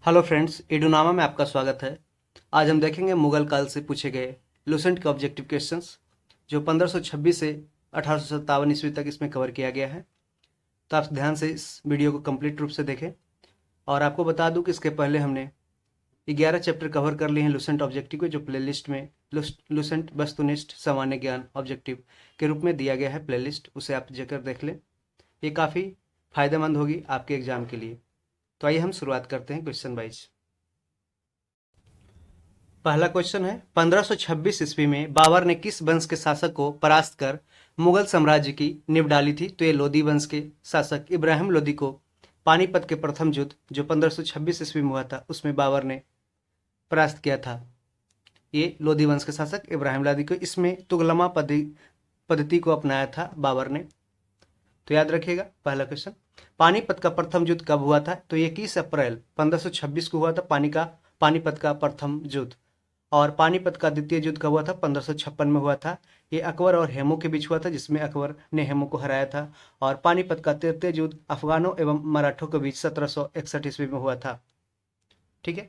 Hello friends, इडुनामा में आपका स्वागत है। आज हम देखेंगे मुगल काल से पूछे गए लुसेंट के ऑब्जेक्टिव क्वेश्चंस जो 1526 से 1857 ईस्वी तक इसमें कवर किया गया है। तो आप ध्यान से इस वीडियो को कंप्लीट रूप से देखें। और आपको बता दूं कि इसके पहले हमने 11 चैप्टर कवर कर लिए हैं लुसेंट ऑब्जेक्टिव के, जो प्लेलिस्ट में लुसेंट वस्तुनिष्ठ सामान्य ज्ञान ऑब्जेक्टिव के रूप में दिया गया है प्लेलिस्ट, उसे आप जाकर देख लें। ये काफ़ी फायदेमंद होगी आपके एग्जाम के लिए। तो आइए हम शुरुआत करते हैं क्वेश्चन वाइज। पहला क्वेश्चन है, 1526 ईस्वी में बाबर ने किस वंश के शासक को परास्त कर मुगल साम्राज्य की नींव डाली थी? तो ये लोदी वंश के शासक इब्राहिम लोदी को पानीपत के प्रथम युद्ध जो 1526 ईस्वी में हुआ था उसमें बाबर ने परास्त किया था। ये लोदी वंश के शासक इब्राहिम लोदी को, इसमें तुगलमा पद्धति को अपनाया था बाबर ने। तो याद रखिएगा पहला क्वेश्चन। पानीपत का प्रथम युद्ध कब हुआ था? तो 21 अप्रैल 1526 को हुआ था पानीपत का प्रथम युद्ध। और पानीपत का द्वितीय युद्ध कब हुआ था? 1556 में हुआ था। ये अकबर और हेमू के बीच हुआ था, जिसमें अकबर ने हेमू को हराया था। और पानीपत का तृतीय युद्ध अफगानों एवं मराठों के बीच 1761 ईस्वी में हुआ था। ठीक है।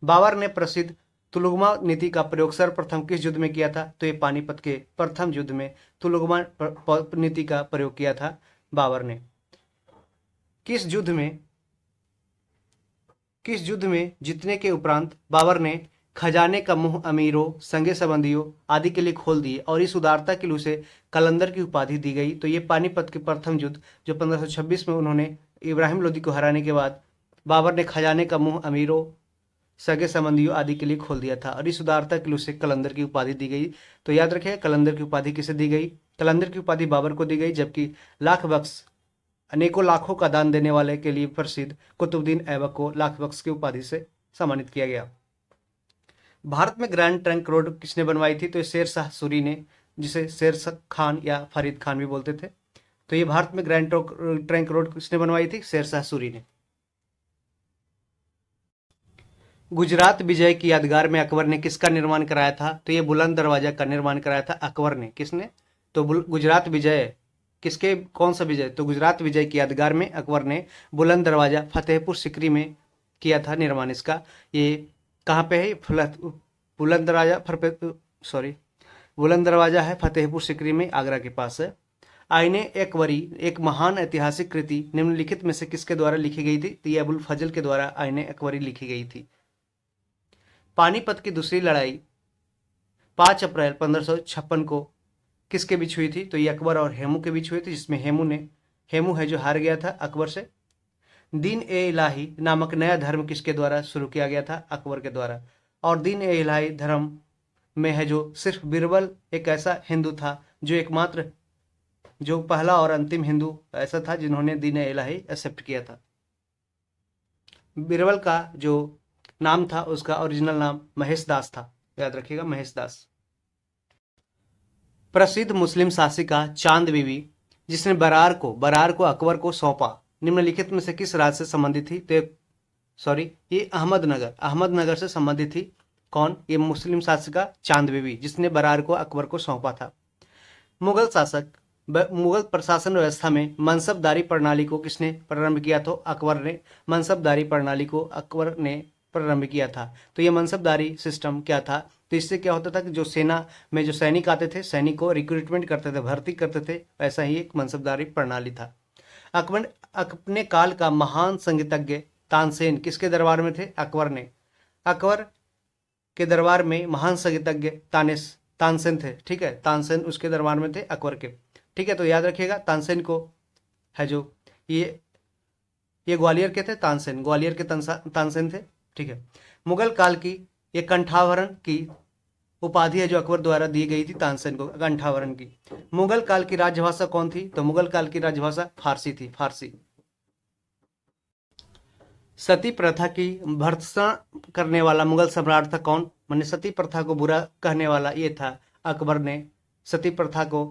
बाबर ने प्रसिद्ध तुलुगमा नीति का प्रयोग सर्वप्रथम किस युद्ध में किया था? तो ये पानीपत के प्रथम युद्ध में तुलुगमा नीति का प्रयोग किया था बाबर ने। किस युद्ध में जीतने के उपरांत बाबर ने खजाने का मुंह अमीरों, संगे संबंधियों आदि के लिए खोल दिए और इस उदारता के लिए उसे कलंदर की उपाधि दी गई? तो ये पानीपत के प्रथम युद्ध जो 1526 में उन्होंने इब्राहिम लोदी को हराने के बाद बाबर ने खजाने का मुंह अमीरों, सगे संबंधियों आदि के लिए खोल दिया था और इस उदारता के लिए उसे कलंदर की उपाधि दी गई। तो याद रखिए, कलंदर की उपाधि किसे दी गई? कलंदर की उपाधि बाबर को दी गई, जबकि लाख बख्श अनेकों लाखों का दान देने वाले के लिए प्रसिद्ध कुतुबुद्दीन ऐबक को लाख बख्श की उपाधि से सम्मानित किया गया। भारत में ग्रैंड ट्रंक रोड किसने बनवाई थी? तो ये शेर शाह सूरी ने, जिसे शेर शाह खान या फरीद खान भी बोलते थे। तो ये भारत में ग्रैंड ट्रंक रोड किसने बनवाई थी? शेर शाह सूरी ने। गुजरात विजय की यादगार में अकबर ने किसका निर्माण कराया था? तो ये बुलंद दरवाजा का निर्माण कराया था अकबर ने। किसने? तो गुजरात विजय किसके, कौन सा विजय? तो गुजरात विजय की यादगार में अकबर ने बुलंद दरवाजा फतेहपुर सिकरी में किया था निर्माण इसका। ये कहाँ पे है? बुलंद दरवाजा बुलंद दरवाजा है फतेहपुर सिकरी में, आगरा के पास है। आईने एकवरी एक महान ऐतिहासिक कृति निम्नलिखित में से किसके द्वारा लिखी गई थी? तो ये अबुल फजल के द्वारा आईने एकवरी लिखी गई थी। पानीपत की दूसरी लड़ाई 5 अप्रैल 1556 को किसके बीच हुई थी? तो ये अकबर और हेमू के बीच हुई थी, जिसमें हेमू है जो हार गया था अकबर से। दीन ए इलाही नामक नया धर्म किसके द्वारा शुरू किया गया था? अकबर के द्वारा। और दीन ए इलाही धर्म में है जो सिर्फ बीरबल एक ऐसा हिंदू था जो एकमात्र, जो पहला और अंतिम हिंदू ऐसा था जिन्होंने दीन ए इलाही एक्सेप्ट किया था। बीरबल का जो नाम था, उसका ओरिजिनल नाम महेश दास था, याद रखिएगा, महेश दास। प्रसिद्ध मुस्लिम शासिका चांद बीबी जिसने बरार को अकबर को सौंपा, निम्नलिखित में से किस राज्य से संबंधित थी? तो ये अहमदनगर से संबंधित थी। कौन? ये मुस्लिम शासिका चांद बीबी जिसने बरार को अकबर को सौंपा था। मुगल प्रशासन व्यवस्था में मनसबदारी प्रणाली को किसने प्रारंभ किया? तो अकबर ने मनसबदारी प्रणाली को अकबर ने प्रारंभ किया था। तो ये मनसबदारी सिस्टम क्या था? तो इससे क्या होता था कि जो सेना में जो सैनिक आते थे, सैनिक को रिक्रूटमेंट करते थे, भर्ती करते थे, वैसा ही एक मनसबदारी प्रणाली था। अकबर अपने काल का महान संगीतज्ञ तानसेन किसके दरबार में थे? अकबर के दरबार में महान संगीतज्ञ तानसेन थे। ठीक है, तानसेन उसके दरबार में थे अकबर के। ठीक है, तो याद रखिएगा तानसेन को है जो ये ग्वालियर के थे, ग्वालियर के तानसेन थे। ठीक है। मुगल काल की ये कंठावरण की उपाधि है जो अकबर द्वारा दी गई थी तानसेन को, कंठावरण की। मुगल काल की राजभाषा कौन थी? तो मुगल काल की राजभाषा फारसी थी, फारसी। सती प्रथा की भर्त्सना करने वाला मुगल सम्राट था कौन? मैंने सती प्रथा को बुरा कहने वाला ये था अकबर ने सती प्रथा को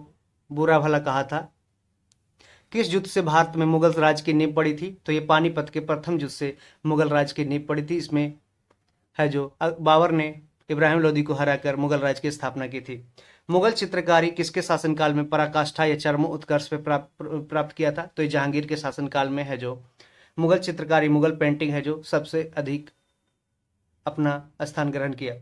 बुरा भला कहा था। किस युद्ध से भारत में मुगल राज की नींव पड़ी थी? तो ये पानीपत के प्रथम युद्ध से मुगल राज की नींव पड़ी थी। इसमें है जो बाबर ने इब्राहिम लोदी को हराकर मुगल राज की स्थापना की थी। मुगल चित्रकारी किसके शासनकाल में पराकाष्ठा या चरमो उत्कर्ष पे प्राप्त किया था? तो ये जहांगीर के शासनकाल में है जो मुगल चित्रकारी, मुगल पेंटिंग है जो सबसे अधिक अपना स्थान ग्रहण किया।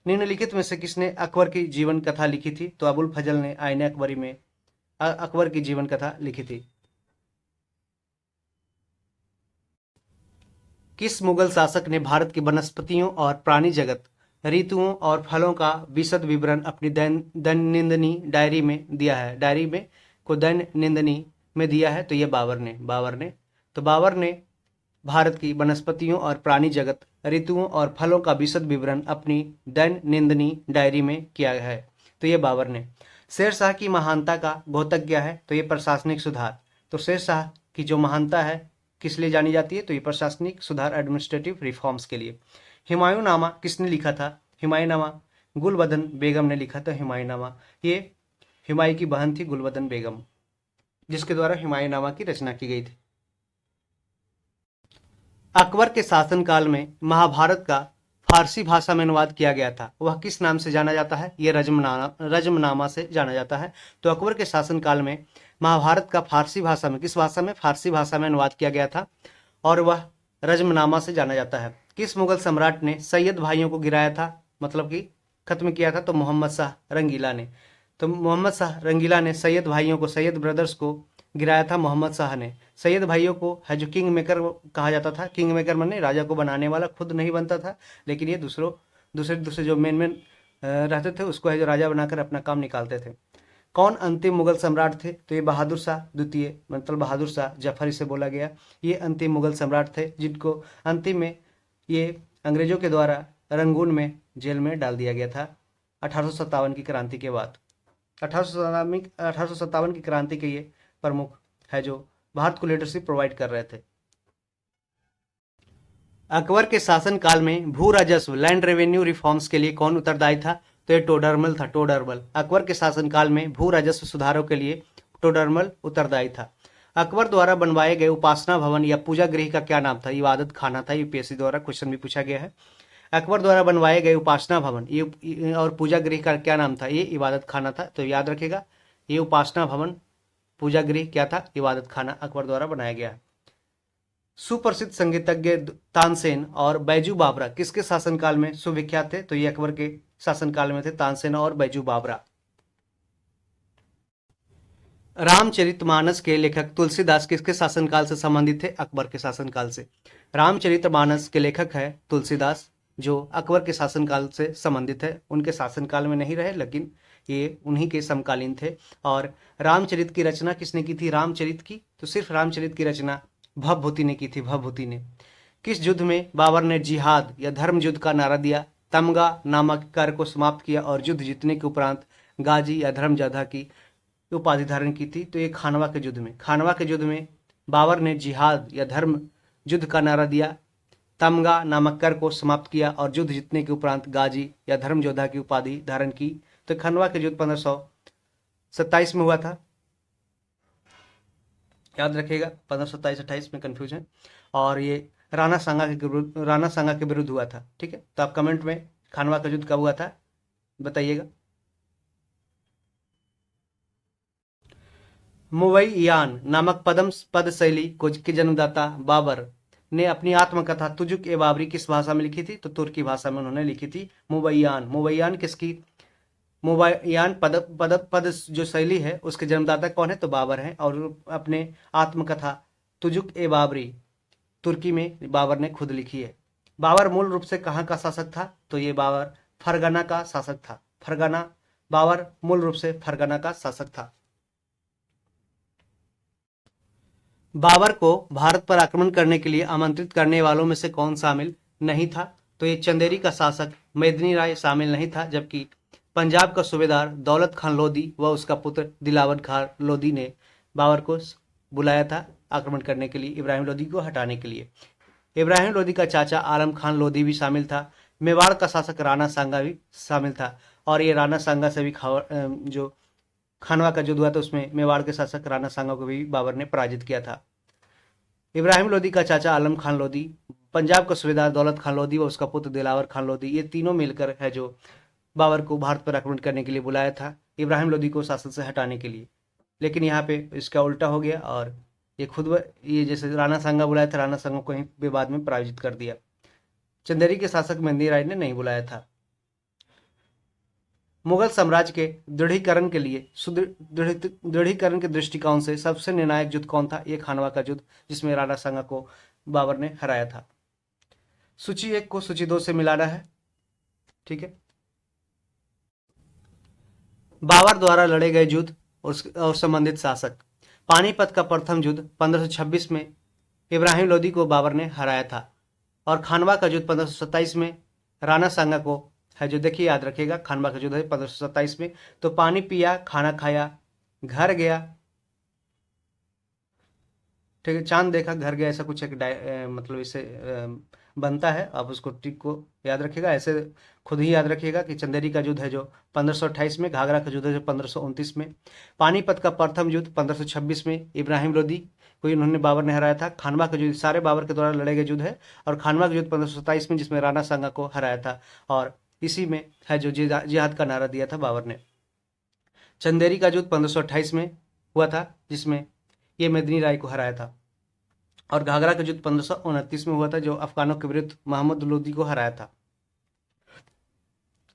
निम्नलिखित में से किसने अकबर की जीवन कथा लिखी थी? तो अबुल फजल ने आईने अकबरी में अकबर की जीवन कथा लिखी थी। किस मुगल शासक ने भारत की वनस्पतियों और प्राणी जगत, ऋतुओं और फलों का विशद विवरण अपनी दैनंदिनी डायरी में दिया है? डायरी में को दैनंदिनी में दिया है, तो ये बाबर ने भारत की वनस्पतियों और प्राणी जगत, ऋतुओं और फलों का विशद विवरण अपनी दैनंदिनी डायरी में किया है, तो ये बाबर ने। शेर शाह की महानता का द्योतक क्या है? तो ये प्रशासनिक सुधार। तो शेर शाह की जो महानता है किस लिए जानी जाती है? तो ये प्रशासनिक सुधार, एडमिनिस्ट्रेटिव रिफॉर्म्स के लिए। हुमायूंनामा किसने लिखा था? हुमायूंनामा गुलबदन बेगम ने लिखा था। हुमायूंनामा ये हुमायूं की बहन थी गुलबदन बेगम, जिसके द्वारा हुमायूंनामा की रचना की गई थी। अकबर के शासनकाल में महाभारत का फारसी भाषा में अनुवाद किया गया था, वह किस नाम से जाना जाता है? यह रजमनामा से जाना जाता है। तो अकबर के शासनकाल में महाभारत का फारसी भाषा में, किस भाषा में? फारसी भाषा में अनुवाद किया गया था और वह रजमनामा से जाना जाता है। किस मुगल सम्राट ने सैयद भाइयों को गिराया था, मतलब कि खत्म किया था? तो मोहम्मद शाह रंगीला ने। तो मोहम्मद शाह रंगीला ने सैयद भाइयों को, सैयद ब्रदर्स को गिराया था मोहम्मद शाह ने। सैयद भाइयों को है जो किंग मेकर कहा जाता था। किंग मेकर माने राजा को बनाने वाला, खुद नहीं बनता था, लेकिन ये दूसरे जो मेन रहते थे उसको है जो राजा बनाकर अपना काम निकालते थे। कौन अंतिम मुगल सम्राट थे? तो ये बहादुर शाह द्वितीय, मतलब बहादुर शाह जफर इसे बोला गया। ये अंतिम मुगल सम्राट थे जिनको अंतिम में ये अंग्रेजों के द्वारा रंगून में जेल में डाल दिया गया था 1857 की क्रांति के बाद। 1857 की क्रांति के ये प्रमुख है जो भारत को लीडरशिप प्रोवाइड कर रहे थे। अकबर के शासनकाल में भू राजस्व, लैंड रेवेन्यू रिफॉर्म्स के लिए कौन उत्तरदायी था? तो ये टोडरमल था, टोडरमल। अकबर के शासनकाल में भू राजस्व सुधारों के लिए टोडरमल उत्तरदायी था। अकबर द्वारा बनवाए गए उपासना भवन या पूजा गृह का क्या नाम था? इबादत खाना था। यूपीएससी द्वारा क्वेश्चन भी पूछा गया है। अकबर द्वारा बनवाए गए उपासना भवन ये और पूजा गृह का क्या नाम था? ये इबादत खाना था। तो याद रखेगा, ये उपासना भवन, पूजा गृह क्या था? इबादत खाना अकबर द्वारा बनाया गया है। सुप्रसिद्ध संगीतज्ञ तानसेन और बैजू बावरा किसके शासनकाल में सुविख्यात थे? तो ये अकबर के शासनकाल में थे, तानसेन और बैजू बावरा। रामचरितमानस के लेखक तुलसीदास किसके शासनकाल से संबंधित थे? अकबर के शासनकाल से। रामचरितमानस के लेखक है तुलसीदास, जो अकबर के शासनकाल से संबंधित है। उनके शासनकाल में नहीं रहे, लेकिन ये उन्हीं के समकालीन थे। और रामचरित की रचना किसने की थी? रामचरित की, तो सिर्फ रामचरित की रचना भवभूति ने की थी, भवभूति ने। किस युद्ध में बाबर ने जिहाद या धर्म युद्ध का नारा दिया, तमगा नामक कार्य को समाप्त किया और युद्ध जीतने के उपरांत गाजी या धर्म योद्धा की उपाधि धारण की थी? तो ये खानवा के युद्ध में। खानवा के युद्ध में बाबर ने जिहाद या धर्म युद्ध का नारा दिया, तमगा नामक कर को समाप्त किया और युद्ध जीतने के उपरांत गाजी या धर्म योद्धा की उपाधि धारण की। तो खानवा के युद्ध 1527 में हुआ था, याद रखिएगा। 1527-28 में कंफ्यूज है। और ये राणा सांगा के विरुद्ध हुआ था। ठीक है, तो आप कमेंट में खानवा का युद्ध कब हुआ था बताइएगा। मुवैयान नामक पद शैली की जन्मदाता बाबर ने अपनी आत्मकथा तुजुक ए बाबरी किस भाषा में लिखी थी? तो तुर्की भाषा में उन्होंने लिखी थी। मुवैयान किसकी? मुवैयान पद जो शैली है उसके जन्मदाता कौन है? तो बाबर है। और अपने आत्मकथा तुजुक ए बाबरी तुर्की में बाबर ने खुद लिखी है। बाबर मूल रूप से कहाँ का शासक था? तो ये बाबर फरगना का शासक था। बाबर मूल रूप से फरगना का शासक था। बाबर को भारत पर आक्रमण करने के लिए आमंत्रित करने वालों में से कौन शामिल नहीं था? तो ये चंदेरी का शासक मेदिनी राय शामिल नहीं था, जबकि पंजाब का सूबेदार दौलत खान लोधी व उसका पुत्र दिलावर खान लोधी ने बाबर को बुलाया था आक्रमण करने के लिए, इब्राहिम लोधी को हटाने के लिए। इब्राहिम लोधी का चाचा आलम खान लोधी भी शामिल था। मेवाड़ का शासक राणा सांगा भी शामिल था। और ये राणा सांगा से भी जो खानवा का युद्ध हुआ था उसमें मेवाड़ के शासक राणा सांगा को भी बाबर ने पराजित किया था। इब्राहिम लोधी का चाचा आलम खान लोधी, पंजाब का सूबेदार दौलत खान लोधी व उसका पुत्र दिलावर खान लोधी, ये तीनों मिलकर है जो बाबर को भारत पर आक्रमण करने के लिए बुलाया था, इब्राहिम लोधी को शासन से हटाने के लिए। लेकिन यहाँ पे इसका उल्टा हो गया और ये ये जैसे राणा सांगा बुलाया था, राणा सांगा को ही बाद में पराजित कर दिया। चंदेरी के शासक मेहंदी राय ने नहीं बुलाया था। मुगल साम्राज्य के दृढ़ीकरण के लिए दृढ़ीकरण के दृष्टिकोण से सबसे निर्णायक युद्ध कौन था? ये खानवा का युद्ध, जिसमें राणा सांगा को बाबर ने हराया था। सूची 1 को सूची 2 से मिलाना है, ठीक है। बाबर द्वारा लड़े गए युद्ध और संबंधित शासक। पानीपत का प्रथम युद्ध 1526 में इब्राहिम लोदी को बाबर ने हराया था, और खानवा का युद्ध 1527 में राणा सांगा को है। जो देखिए याद रखिएगा, खानवा का युद्ध है 1527 में। तो पानी पिया, खाना खाया, घर गया, ठीक है, चांद देखा, घर गया, ऐसा कुछ एक मतलब इससे बनता है। आप उसको टिक को याद रखिएगा, ऐसे खुद ही याद रखिएगा कि चंदेरी का युद्ध है जो 1528 में, घाघरा का युद्ध है जो 1529 में, पानीपत का प्रथम युद्ध 1526 में इब्राहिम लोदी को इन्होंने बाबर ने हराया था। खानवा का युद्ध सारे बाबर के द्वारा लड़े गए युद्ध है, और खानवा का युद्ध 1527 में, जिसमें राणा सांगा को हराया था, और इसी में है जो जिहाद का नारा दिया था बाबर ने। चंदेरी का युद्ध 1528 में हुआ था, जिसमें ये मेदिनी राय को हराया था, और घाघरा का युद्ध 1529 में हुआ था, जो अफगानों के विरुद्ध मोहम्मद लोदी को हराया था।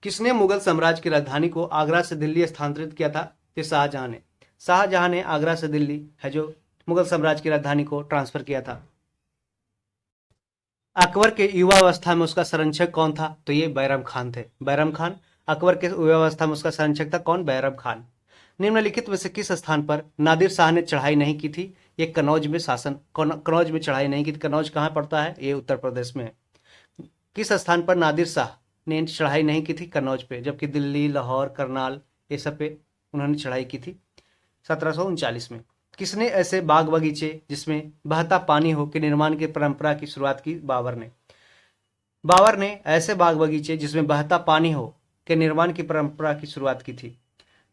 किसने मुगल साम्राज्य की राजधानी को आगरा से दिल्ली स्थानांतरित किया था? ये शाहजहां ने। शाहजहां ने आगरा से दिल्ली है जो मुगल साम्राज्य की राजधानी को ट्रांसफर किया था। अकबर के युवावस्था में उसका संरक्षक कौन था? तो ये बैरम खान थे, बैरम खान। अकबर के युवावस्था में उसका संरक्षक था कौन? बैरम खान। निम्नलिखित में से किस स्थान पर नादिर शाह ने चढ़ाई नहीं की थी? ये कनौज में कनौज में चढ़ाई नहीं की थी। कनौज कहाँ पड़ता है? ये उत्तर प्रदेश में है। किस स्थान पर नादिर शाह ने चढ़ाई नहीं की थी? कनौज पे, जबकि दिल्ली, लाहौर, करनाल, ये सब पे उन्होंने चढ़ाई की थी 1739 में। किसने ऐसे बाग बगीचे जिसमें बहता पानी हो के निर्माण की परंपरा की शुरुआत की? बाबर ने। बाबर ने ऐसे बाग बगीचे जिसमें बहता पानी हो के निर्माण की परंपरा की शुरुआत की थी।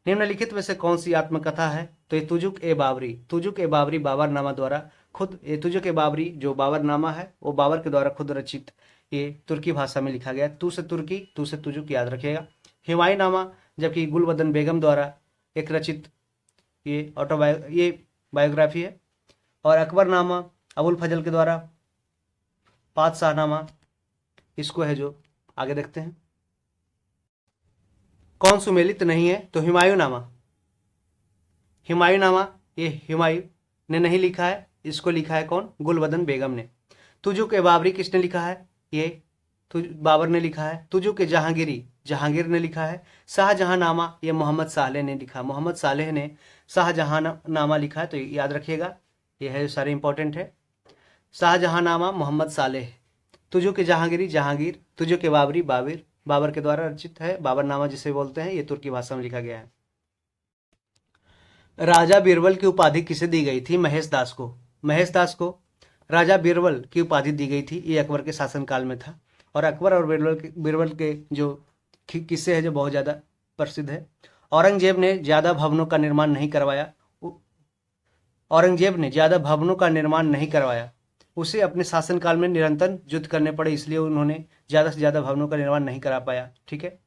निम्नलिखित में से कौन सी आत्मकथा है? तो ये तुजुक ए बाबरी। तुजुक ए बाबरी बाबरनामा द्वारा खुद, ये तुजुक ए बाबरी जो बाबरनामा है वो बाबर के द्वारा खुद रचित, ये तुर्की भाषा में लिखा गया। तू से तुर्की, तू से तुजुक, याद रखिएगा। हुमायूं नामा जबकि गुलबदन बेगम द्वारा एक रचित ये बायोग्राफी है, और अकबरनामा अबुल फजल के द्वारा, पातशाहनामा इसको है जो आगे देखते हैं। कौन सुमेलित नहीं है? तो हुमायूं नामा। हुमायूं नामा ये हुमायूं ने नहीं लिखा है, इसको लिखा है कौन? गुलबदन बेगम ने। तुजुक ए बाबरी किसने लिखा है? ये बाबर ने लिखा है। तुजुक ए जहांगीरी जहांगीर ने लिखा है। शाहजहांनामा ये मोहम्मद सालेह ने लिखा, मोहम्मद सालेह ने शाहजहांनामा लिखा है, तो याद रखिएगा, ये है सारे इंपॉर्टेंट है। शाहजहांनामा मोहम्मद सालेह। तुजुक ए जहांगीरी जहांगीर, तुजुक ए बाबरी बाबिर, बाबर के द्वारा रचित है। बाबरनामा जिसे बोलते हैं, ये तुर्की भाषा में लिखा गया है। राजा बीरबल की उपाधि किसे दी गई थी? महेश दास को। महेश दास को राजा बीरबल की उपाधि दी गई थी, ये अकबर के शासनकाल में था। और अकबर और बीरबल के जो किस्से हैं जो बहुत ज़्यादा प्रसिद्ध है। औरंगजेब ने ज़्यादा भवनों का निर्माण नहीं करवाया। औरंगजेब ने ज़्यादा भवनों का निर्माण नहीं करवाया, उसे अपने शासनकाल में निरंतर युद्ध करने पड़े, इसलिए उन्होंने ज़्यादा से ज़्यादा भवनों का निर्माण नहीं करा पाया, ठीक है।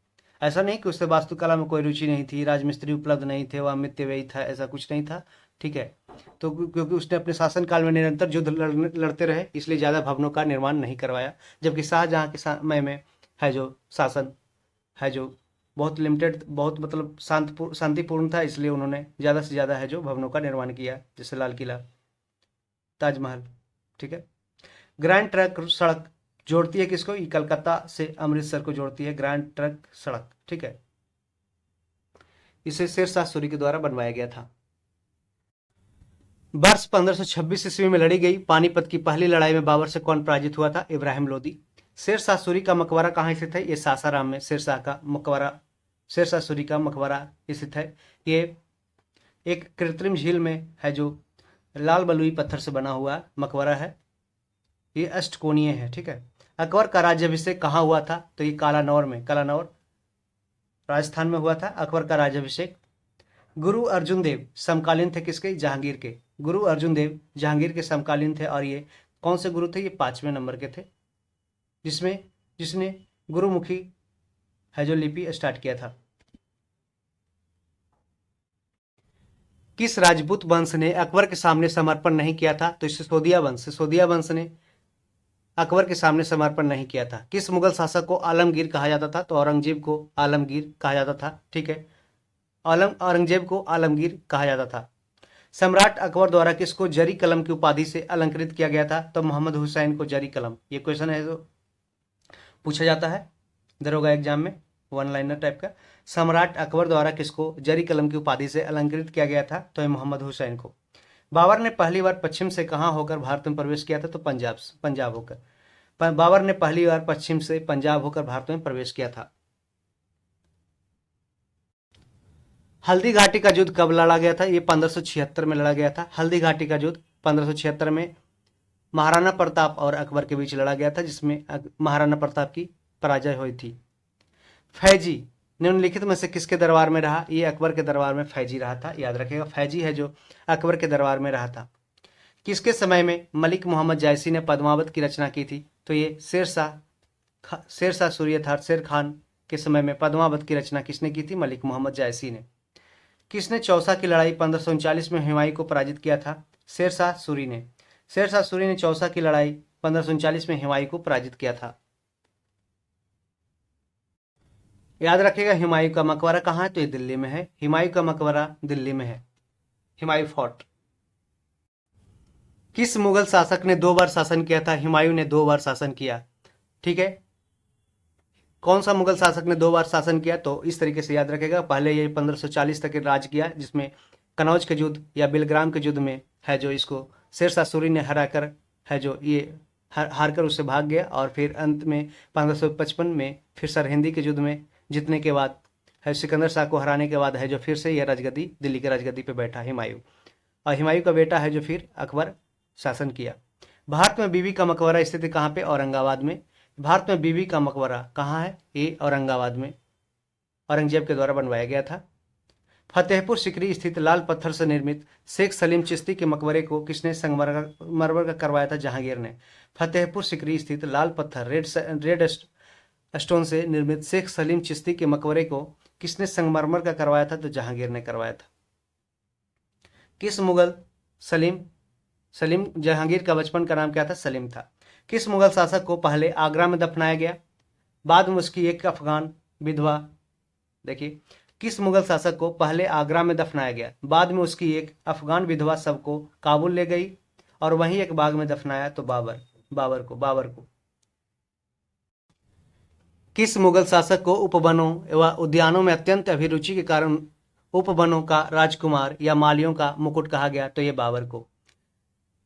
ऐसा नहीं कि उससे वास्तुकला में कोई रुचि नहीं थी, राजमिस्त्री उपलब्ध नहीं थे, वह मितव्ययी था, ऐसा कुछ नहीं था, ठीक है। तो क्योंकि उसने अपने शासनकाल में निरंतर युद्ध लड़ते रहे, इसलिए ज़्यादा भवनों का निर्माण नहीं करवाया। जबकि शाहजहाँ के समय में है जो शासन है जो बहुत लिमिटेड, बहुत मतलब शांतिपूर्ण था, इसलिए उन्होंने ज़्यादा से ज़्यादा है जो भवनों का निर्माण किया, जैसे लाल किला, ताजमहल, ठीक है। ग्रैंड ट्रंक सड़क जोड़ती है किसको? ये कलकत्ता से अमृतसर को जोड़ती है, ग्रैंड ट्रंक सड़क, ठीक है। इसे शेरशाह सूरी के द्वारा बनवाया गया था। वर्ष 1526 ईस्वी में लड़ी गई पानीपत की पहली लड़ाई में बाबर से कौन पराजित हुआ था? इब्राहिम लोदी। शेरशाह सूरी का मकबरा कहाँ स्थित है? ये सासाराम में शेरशाह का मकबरा, शेरशाह सूरी का मकबरा स्थित है। ये एक कृत्रिम झील में है जो लाल बलुई पत्थर से बना हुआ मकबरा है, ये अष्टकोणीय है, ठीक है। अकबर का राज्याभिषेक कहाँ हुआ था? तो ये कालानौर में, कालानौर राजस्थान में हुआ था अकबर का राज्याभिषेक। गुरु अर्जुन देव समकालीन थे किसके? जहांगीर के। गुरु अर्जुन देव जहांगीर के समकालीन थे, और ये कौन से गुरु थे? ये 5वें नंबर के थे, जिसने गुरुमुखी है जो लिपि स्टार्ट किया था। किस राजपूत वंश ने अकबर के सामने समर्पण नहीं किया था? तो सिसोदिया वंश, सिसोदिया वंश ने अकबर के सामने समर्पण नहीं किया था। किस मुगल शासक को आलमगीर कहा जाता था? तो औरंगजेब को आलमगीर कहा जाता था। ठीक है, औरंगजेब को आलमगीर कहा जाता था। सम्राट अकबर द्वारा किसको जरी कलम की उपाधि से अलंकृत किया गया था? तो मोहम्मद हुसैन को जरी कलम। ये क्वेश्चन है जो पूछा जाता है दरोगा एग्जाम में, वन लाइनर टाइप का। सम्राट अकबर द्वारा किसको जरी कलम की उपाधि से अलंकृत किया गया था? तो ये मोहम्मद हुसैन को। बाबर ने पहली बार पश्चिम से कहाँ होकर भारत में प्रवेश किया था? तो पंजाब होकर। बाबर ने पहली बार पश्चिम से पंजाब होकर भारत में प्रवेश किया था। हल्दी घाटी का युद्ध कब लड़ा गया था? ये 1576 में लड़ा गया था। हल्दी घाटी का युद्ध 1576 में महाराणा प्रताप और अकबर के बीच लड़ा गया था, जिसमें महाराणा प्रताप की पराजय हुई थी। फैजी निम्नलिखित में से किसके दरबार में रहा? ये अकबर के दरबार में फैजी रहा था। याद रखिएगा, फैजी है जो अकबर के दरबार में रहा था। किसके समय में मलिक मोहम्मद जायसी ने पद्मावत की रचना की थी? तो ये शेरशाह सूरी अर्थात शेर खान के समय में पद्मावत की रचना किसने की थी? मलिक मोहम्मद जायसी ने। किसने चौसा की लड़ाई 1539 में हुमायूं को पराजित किया था? शेरशाह सूरी ने। शेरशाह सूरी ने चौसा की लड़ाई 1539 में हुमायूं को पराजित किया था। याद रखिएगा, हुमायूं का मकबरा कहाँ है? तो ये दिल्ली में है। हुमायूं का मकबरा दिल्ली में है, हुमायूं फोर्ट। किस मुगल शासक ने 2 बार शासन किया था? हुमायूं ने 2 बार शासन किया। ठीक है, कौन सा मुगल शासक ने 2 बार शासन किया? तो इस तरीके से याद रखेगा, पहले ये 1540 तक राज किया, जिसमें कनौज के युद्ध या बिलग्राम के युद्ध में है जो इसको शेरशाह सूरी ने हराकर है जो ये हार कर उससे भाग गया, और फिर अंत में 1555 में फिर सरहिंदी के युद्ध में जीतने के बाद है सिकंदर शाह को हराने के बाद है जो फिर से यह राजगद्दी दिल्ली की राजगद्दी पे बैठा हुमायूं, और हुमायूं का बेटा है जो फिर अकबर शासन किया। भारत में बीबी का मकबरा स्थित कहाँ पे? औरंगाबाद में। भारत में बीबी का मकबरा कहाँ है? ये औरंगाबाद में औरंगजेब के द्वारा बनवाया गया था। फतेहपुर सिकरी स्थित लाल पत्थर से निर्मित शेख सलीम चिश्ती के मकबरे को किसने संगमरमर का करवाया था? जहांगीर ने। फतेहपुर सिकरी स्थित लाल पत्थर रेड स्टोन से निर्मित शेख सलीम चिश्ती के मकबरे को किसने संगमरमर का करवाया था? तो जहांगीर ने करवाया था। किस मुगल सलीम जहांगीर का बचपन का नाम क्या था? सलीम था। किस मुगल शासक को पहले आगरा में दफनाया गया, बाद में उसकी एक अफगान विधवा? देखिए, किस मुगल शासक को पहले आगरा में दफनाया गया, बाद में उसकी एक अफगान विधवा सबको काबुल ले गई और वहीं एक बाग में दफनाया? तो बाबर को। किस मुगल शासक को उपवनों व उद्यानों में अत्यंत अभिरुचि के कारण उपवनों का राजकुमार या मालियों का मुकुट कहा गया? तो ये बाबर को।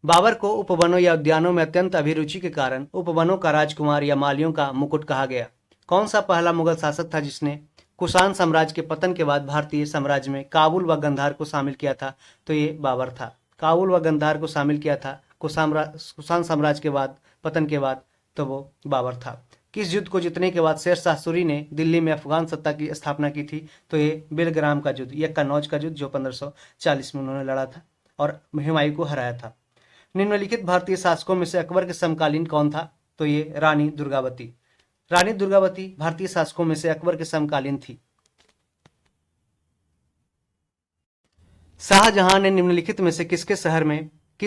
बाबर को उपवनों या उद्यानों में अत्यंत अभिरुचि के कारण उपवनों का राजकुमार या मालियों का मुकुट कहा गया। कौन सा पहला मुगल शासक था जिसने कुषाण साम्राज्य के पतन के बाद भारतीय साम्राज्य में काबुल व गंधार को शामिल किया था? तो ये बाबर था। काबुल व गंधार को शामिल किया था कुषाण साम्राज्य के बाद, पतन के बाद, तो वो बाबर था। किस युद्ध को जीतने के बाद शेरशाह सूरी ने दिल्ली में अफगान सत्ता की स्थापना की थी? तो ये बिलग्राम का युद्ध या कन्नौज का युद्ध, जो 1540 में उन्होंने लड़ा था और हुमायूं को हराया था। निम्नलिखित भारतीय शासकों में से अकबर के समकालीन कौन था? तो ये रानी दुर्गावती। रानी दुर्गावती भारतीय शासकों में से अकबर के समकालीन थी। शाहजहां ने निम्नलिखित में से किस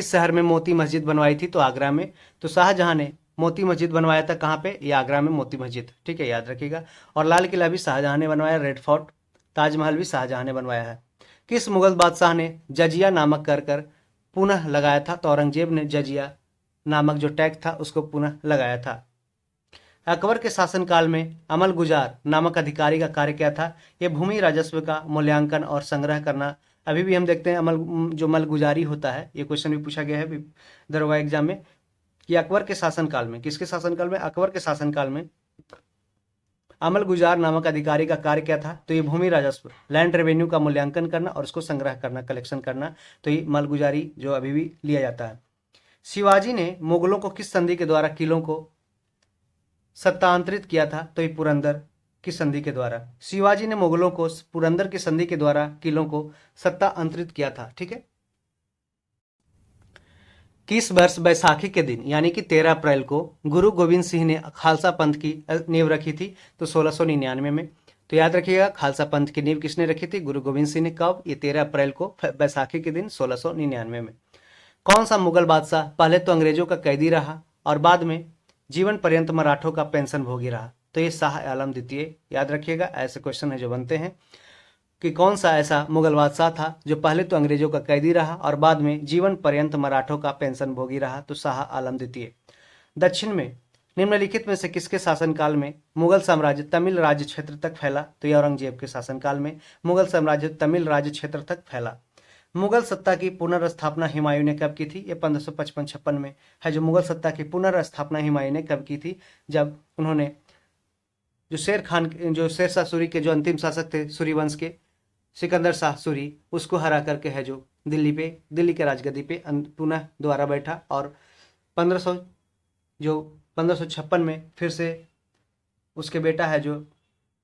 शहर में मोती मस्जिद बनवाई थी? तो आगरा में। तो शाहजहां ने मोती मस्जिद बनवाया था कहाँ पे? ये आगरा में मोती मस्जिद। ठीक है, याद रखिएगा। और लाल किला भी शाहजहां ने बनवाया, रेड फोर्ट, ताजमहल भी शाहजहां ने बनवाया है। किस मुगल बादशाह ने जजिया नामक कर पुनः लगाया था? तो औरंगजेब ने जजिया नामक जो टैग था उसको पुनः लगाया था। अकबर के शासनकाल में अमल गुजार नामक अधिकारी का कार्य क्या था? ये भूमि राजस्व का मूल्यांकन और संग्रह करना। अभी भी हम देखते हैं जो मलगुजारी होता है, ये क्वेश्चन भी पूछा गया है दरोगा एग्जाम में कि अकबर के शासनकाल में, किसके शासनकाल में? अकबर के शासनकाल में अमल गुजार नामक अधिकारी का कार्य क्या था? तो ये भूमि राजस्व, लैंड रेवेन्यू का मूल्यांकन करना और उसको संग्रह करना, कलेक्शन करना। तो ये मलगुजारी जो अभी भी लिया जाता है। शिवाजी ने मुगलों को किस संधि के द्वारा किलों को सत्तांतरित किया था? तो ये पुरंदर की संधि के द्वारा। शिवाजी ने मुगलों को पुरंदर की संधि के द्वारा किलों को सत्तांतरित किया था। ठीक है। किस वर्ष बैसाखी के दिन यानी कि 13 अप्रैल को गुरु गोविंद सिंह ने खालसा पंथ की नींव रखी थी? तो 1699 में। तो याद रखिएगा, खालसा पंथ की नींव किसने रखी थी? गुरु गोविंद सिंह ने। कब? ये 13 अप्रैल को, बैसाखी के दिन 1699 में। कौन सा मुगल बादशाह पहले तो अंग्रेजों का कैदी रहा और बाद में जीवन पर्यंत मराठों का पेंशन भोगी रहा? तो ये शाह आलम द्वितीय। याद रखिएगा, ऐसे क्वेश्चन है जो बनते हैं कि कौन सा ऐसा मुगल बादशाह था जो पहले तो अंग्रेजों का कैदी रहा और बाद में जीवन पर्यंत मराठों का पेंशन भोगी रहा? तो शाह आलम द्वितीय। दक्षिण में निम्नलिखित में से किसके शासनकाल में मुगल साम्राज्य तमिल राज्य क्षेत्र तक फैला? तो ये औरंगजेब के शासनकाल में मुगल साम्राज्य तमिल राज्य क्षेत्र तक फैला। मुगल सत्ता की पुनर्स्थापना हुमायूं ने कब की थी? ये 1555-56 में है। जो मुगल सत्ता की पुनर्स्थापना हुमायूं ने कब की थी? जब उन्होंने जो शेर शाह सूरी के जो अंतिम शासक थे सूर्यवंश के, सिकंदर शाह सूरी, उसको हरा करके है जो दिल्ली के राजगद्दी पे पुनः दोबारा बैठा और 1556 में फिर से उसके बेटा है जो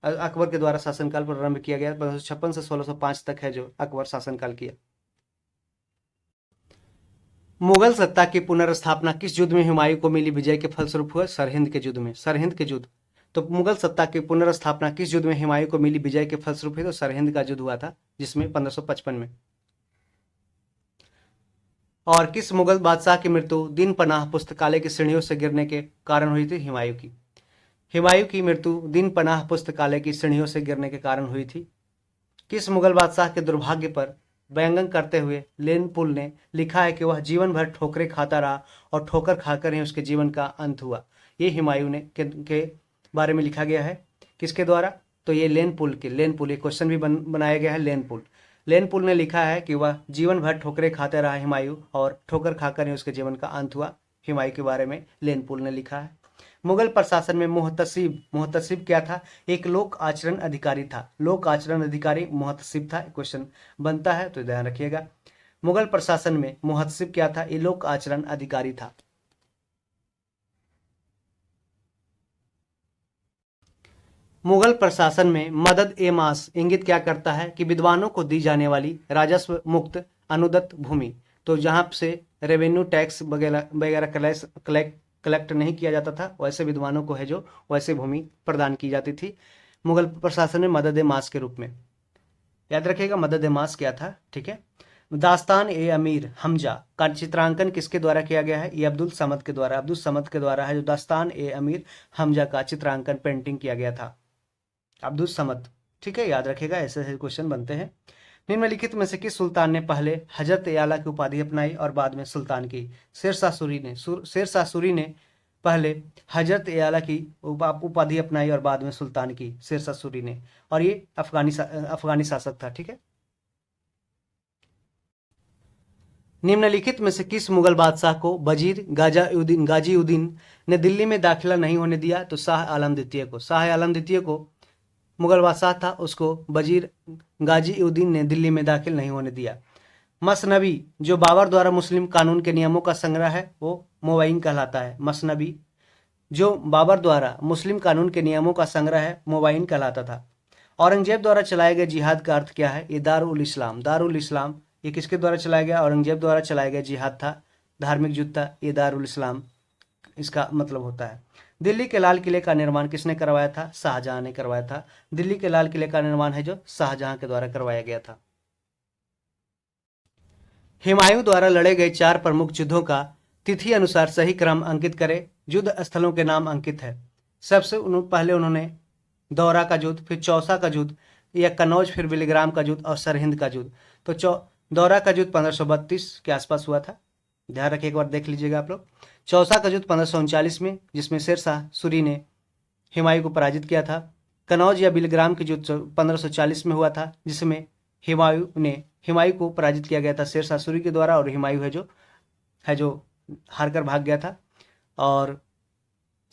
अकबर के द्वारा शासनकाल प्रारंभ किया गया। 1556 से 1605 तक है जो अकबर शासनकाल किया। मुगल सत्ता की पुनर्स्थापना किस युद्ध में हुमायूं को मिली विजय के फलस्वरूप हुआ? सरहिंद के युद्ध में। सरहिंद के युद्ध। तो मुगल सत्ता की पुनर्स्थापना किस युद्ध में हुमायूं को मिली विजय के फलस्वरूप हुई? तो सरहिंद का युद्ध हुआ था, जिसमें 1555 में। और किस मुगल बादशाह की मृत्यु दिन पनाह पुस्तकालय की सीढ़ियों से गिरने के कारण हुई थी? हुमायूं की। हुमायूं की मृत्यु दिन पनाह पुस्तकालय की सीढ़ियों से गिरने के कारण हुई थी। किस मुगल बादशाह के दुर्भाग्य पर व्यंग्य करते हुए लेनपुल ने लिखा है कि वह जीवन भर ठोकरें खाता रहा और ठोकर खाकर ही उसके जीवन का अंत हुआ? ये हुमायूं ने के बारे में लिखा गया है। किसके द्वारा? तो ये लेनपुल ये क्वेश्चन भी बनाया गया है। लेनपुल ने लिखा है कि वह जीवन भर ठोकरें खाते रहा हुमायूं और ठोकर खाकर ही उसके जीवन का अंत हुआ। हुमायूं के बारे में लेनपुल ने लिखा है। मुगल प्रशासन में मुहतसिब क्या था? एक लोक आचरण अधिकारी था। लोक आचरण अधिकारी मुहतसिब था। क्वेश्चन बनता है, तो ध्यान रखिएगा। मुगल प्रशासन में मुहतसिब क्या था? ये लोक आचरण अधिकारी था। मुगल प्रशासन में मदद ए मास इंगित क्या करता है? कि विद्वानों को दी जाने वाली राजस्व मुक्त अनुदत्त भूमि, तो जहां से रेवेन्यू टैक्स वगैरह कलेक्ट नहीं किया जाता था, वैसे विद्वानों को है जो वैसे भूमि प्रदान की जाती थी मुगल प्रशासन में मदद ए मास के रूप में। याद रखिएगा, मदद ए मास क्या था। ठीक है। दास्तान ए अमीर हमजा का चित्रांकन किसके द्वारा किया गया है? ये अब्दुल समद के द्वारा है जो दास्तान ए अमीर हमजा का चित्रांकन पेंटिंग किया गया था, अब्दुल समद। ठीक है, याद रखिएगा, ऐसे ऐसे क्वेश्चन बनते हैं। निम्नलिखित में से किस सुल्तान ने पहले हजरत आला की उपाधि अपनाई और बाद में सुल्तान की? शेर शाह सूरी ने पहले हजरत आला की उपाधि अपनाई और बाद में सुल्तान की, शेर शाह सूरी ने। और ये अफगानी शासक था। ठीक है। निम्नलिखित में से किस मुगल बादशाह को वजीर गाजीउद्दीन ने दिल्ली में दाखिला नहीं होने दिया? तो शाह आलम द्वितीय को मुगल बादशाह था, उसको वजीर गाजीउद्दीन ने दिल्ली में दाखिल नहीं होने दिया। मसनवी जो बाबर द्वारा मुस्लिम कानून के नियमों का संग्रह है, वो मुबैन कहलाता है। मसनवी जो बाबर द्वारा मुस्लिम कानून के नियमों का संग्रह है, मुबैन कहलाता था। औरंगजेब द्वारा चलाए गए जिहाद का अर्थ क्या है? ये दारुल इस्लाम ये किसके द्वारा चलाया गया? औरंगजेब द्वारा चलाया गया जिहाद था, धार्मिक युद्ध था, ये दारुल इस्लाम इसका मतलब होता है। दिल्ली के लाल किले का निर्माण किसने करवाया था? शाहजहां ने करवाया था। दिल्ली के लाल किले का निर्माण है जो शाहजहां के द्वारा करवाया गया था। हुमायूं द्वारा लड़े गए 4 प्रमुख युद्धों का तिथि अनुसार सही क्रम अंकित करें। युद्ध स्थलों के नाम अंकित है। सबसे पहले उन्होंने दौरा का युद्ध, फिर चौसा का युद्ध, या कन्नौज, फिर बिलीग्राम का युद्ध और सरहिंद का युद्ध। तो दौरा का युद्ध 1532 के आसपास हुआ था, ध्यान रखिए, एक बार देख लीजिएगा आप लोग। चौसा का युद्ध 1539 में, जिसमें शेर शाह सूरी ने हुमायूं को पराजित किया था। कन्नौज या बिलीग्राम के युद्ध 1540 में हुआ था, जिसमें हुमायूं को पराजित किया गया था शेर शाह सूरी के द्वारा, और हुमायूं है जो हारकर भाग गया था। और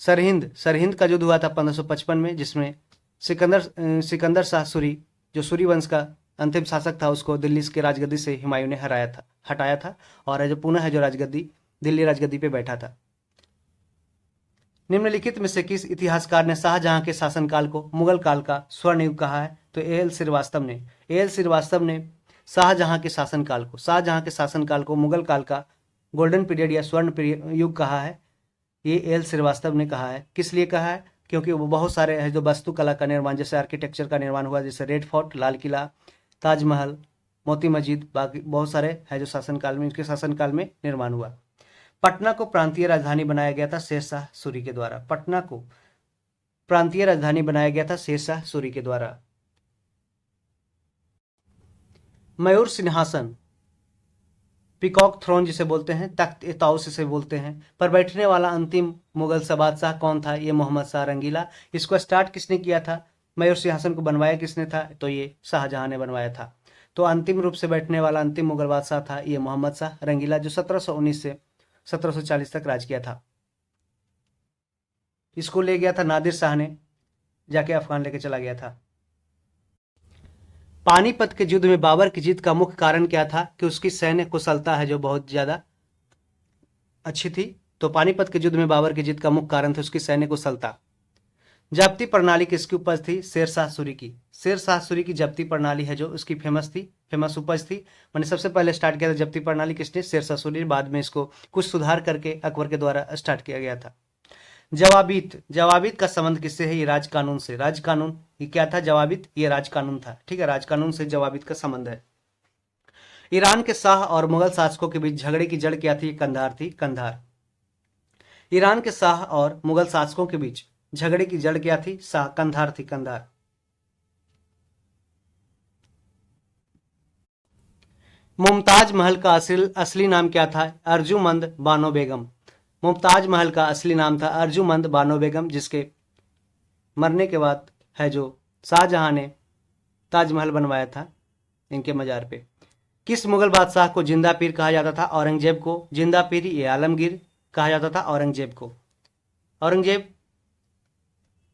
सरहिंद का युद्ध हुआ था 1555 में, जिसमें सिकंदर शाह सूरी जो सूर्यवंश का अंतिम शासक था, उसको दिल्ली के राजगद्दी से हुमायूं ने हटाया था और है जो पुनः है जो दिल्ली राजगद्दी पे बैठा था। निम्नलिखित में से किस इतिहासकार ने शाहजहां के शासनकाल को मुगल काल का स्वर्ण युग कहा है? तो ए.एल. श्रीवास्तव ने शाहजहां के शासनकाल को मुगल काल का गोल्डन पीरियड या स्वर्ण युग कहा है। ये ए.एल. श्रीवास्तव ने कहा है। किस लिए कहा है? क्योंकि वो बहुत सारे है जो वास्तुकला का निर्माण, जैसे आर्किटेक्चर का निर्माण हुआ, जैसे रेड फोर्ट, लाल किला, ताजमहल, मोती मस्जिद, बाकी बहुत सारे है जो शासनकाल में, इनके शासनकाल में निर्माण हुआ। पटना को प्रांतीय राजधानी बनाया गया था शेरशाह सूरी के द्वारा। पटना को प्रांतीय राजधानी बनाया गया था शेरशाह सूरी के द्वारा। मयूर सिंहासन, पीकॉक थ्रोन जिसे बोलते हैं, तख्त ए ताउस इसे बोलते हैं, पर बैठने वाला अंतिम मुगल बादशाह कौन था? ये मोहम्मद शाह रंगीला। इसको स्टार्ट किसने किया था? मयूर सिंहासन को बनवाया किसने था? तो ये शाहजहां ने बनवाया था। तो अंतिम रूप से बैठने वाला अंतिम मुगल बादशाह था ये मोहम्मद शाह रंगीला, जो 1719 से 1740 तक राज किया था। इसको ले गया था नादिर शाह ने, जाके अफगान लेके चला गया था। पानीपत के युद्ध में बाबर की जीत का मुख्य कारण क्या था? कि उसकी सैन्य कुशलता है जो बहुत ज्यादा अच्छी थी। तो पानीपत के युद्ध में बाबर की जीत का मुख्य कारण था उसकी सैन्य कुशलता। जब्ती प्रणाली किसकी उपज थी? शेरशाह सूरी की। शेरशाह सूरी की जब्ती प्रणाली है जो उसकी फेमस उपज थी। मैंने सबसे पहले स्टार्ट किया था जब्ती प्रणाली किसने? शेरशाह सूरी। बाद में इसको कुछ सुधार करके अकबर के द्वारा स्टार्ट किया गया था। जवाबीत का संबंध किससे है? ये राजकानून से। राजकानून ये क्या था? जवाबीत ये राजकानून था। ठीक है, राजकानून से जवाबीत का संबंध है। ईरान के शाह और मुगल शासकों के बीच झगड़े की जड़ क्या थी? कंधार थी, कंधार। ईरान के शाह और मुगल शासकों के बीच झगड़े की जड़ क्या थी? कंधार थी, कंधार। मुमताज महल का असली नाम क्या था? अर्जुमंद बानो बेगम। मुमताज महल का असली नाम था अर्जुमंद बानो बेगम, जिसके मरने के बाद है जो शाहजहां ने ताजमहल बनवाया था इनके मजार पे। किस मुगल बादशाह को जिंदा पीर कहा जाता था? औरंगजेब को जिंदा पीर ये आलमगीर कहा जाता था औरंगजेब को। औरंगजेब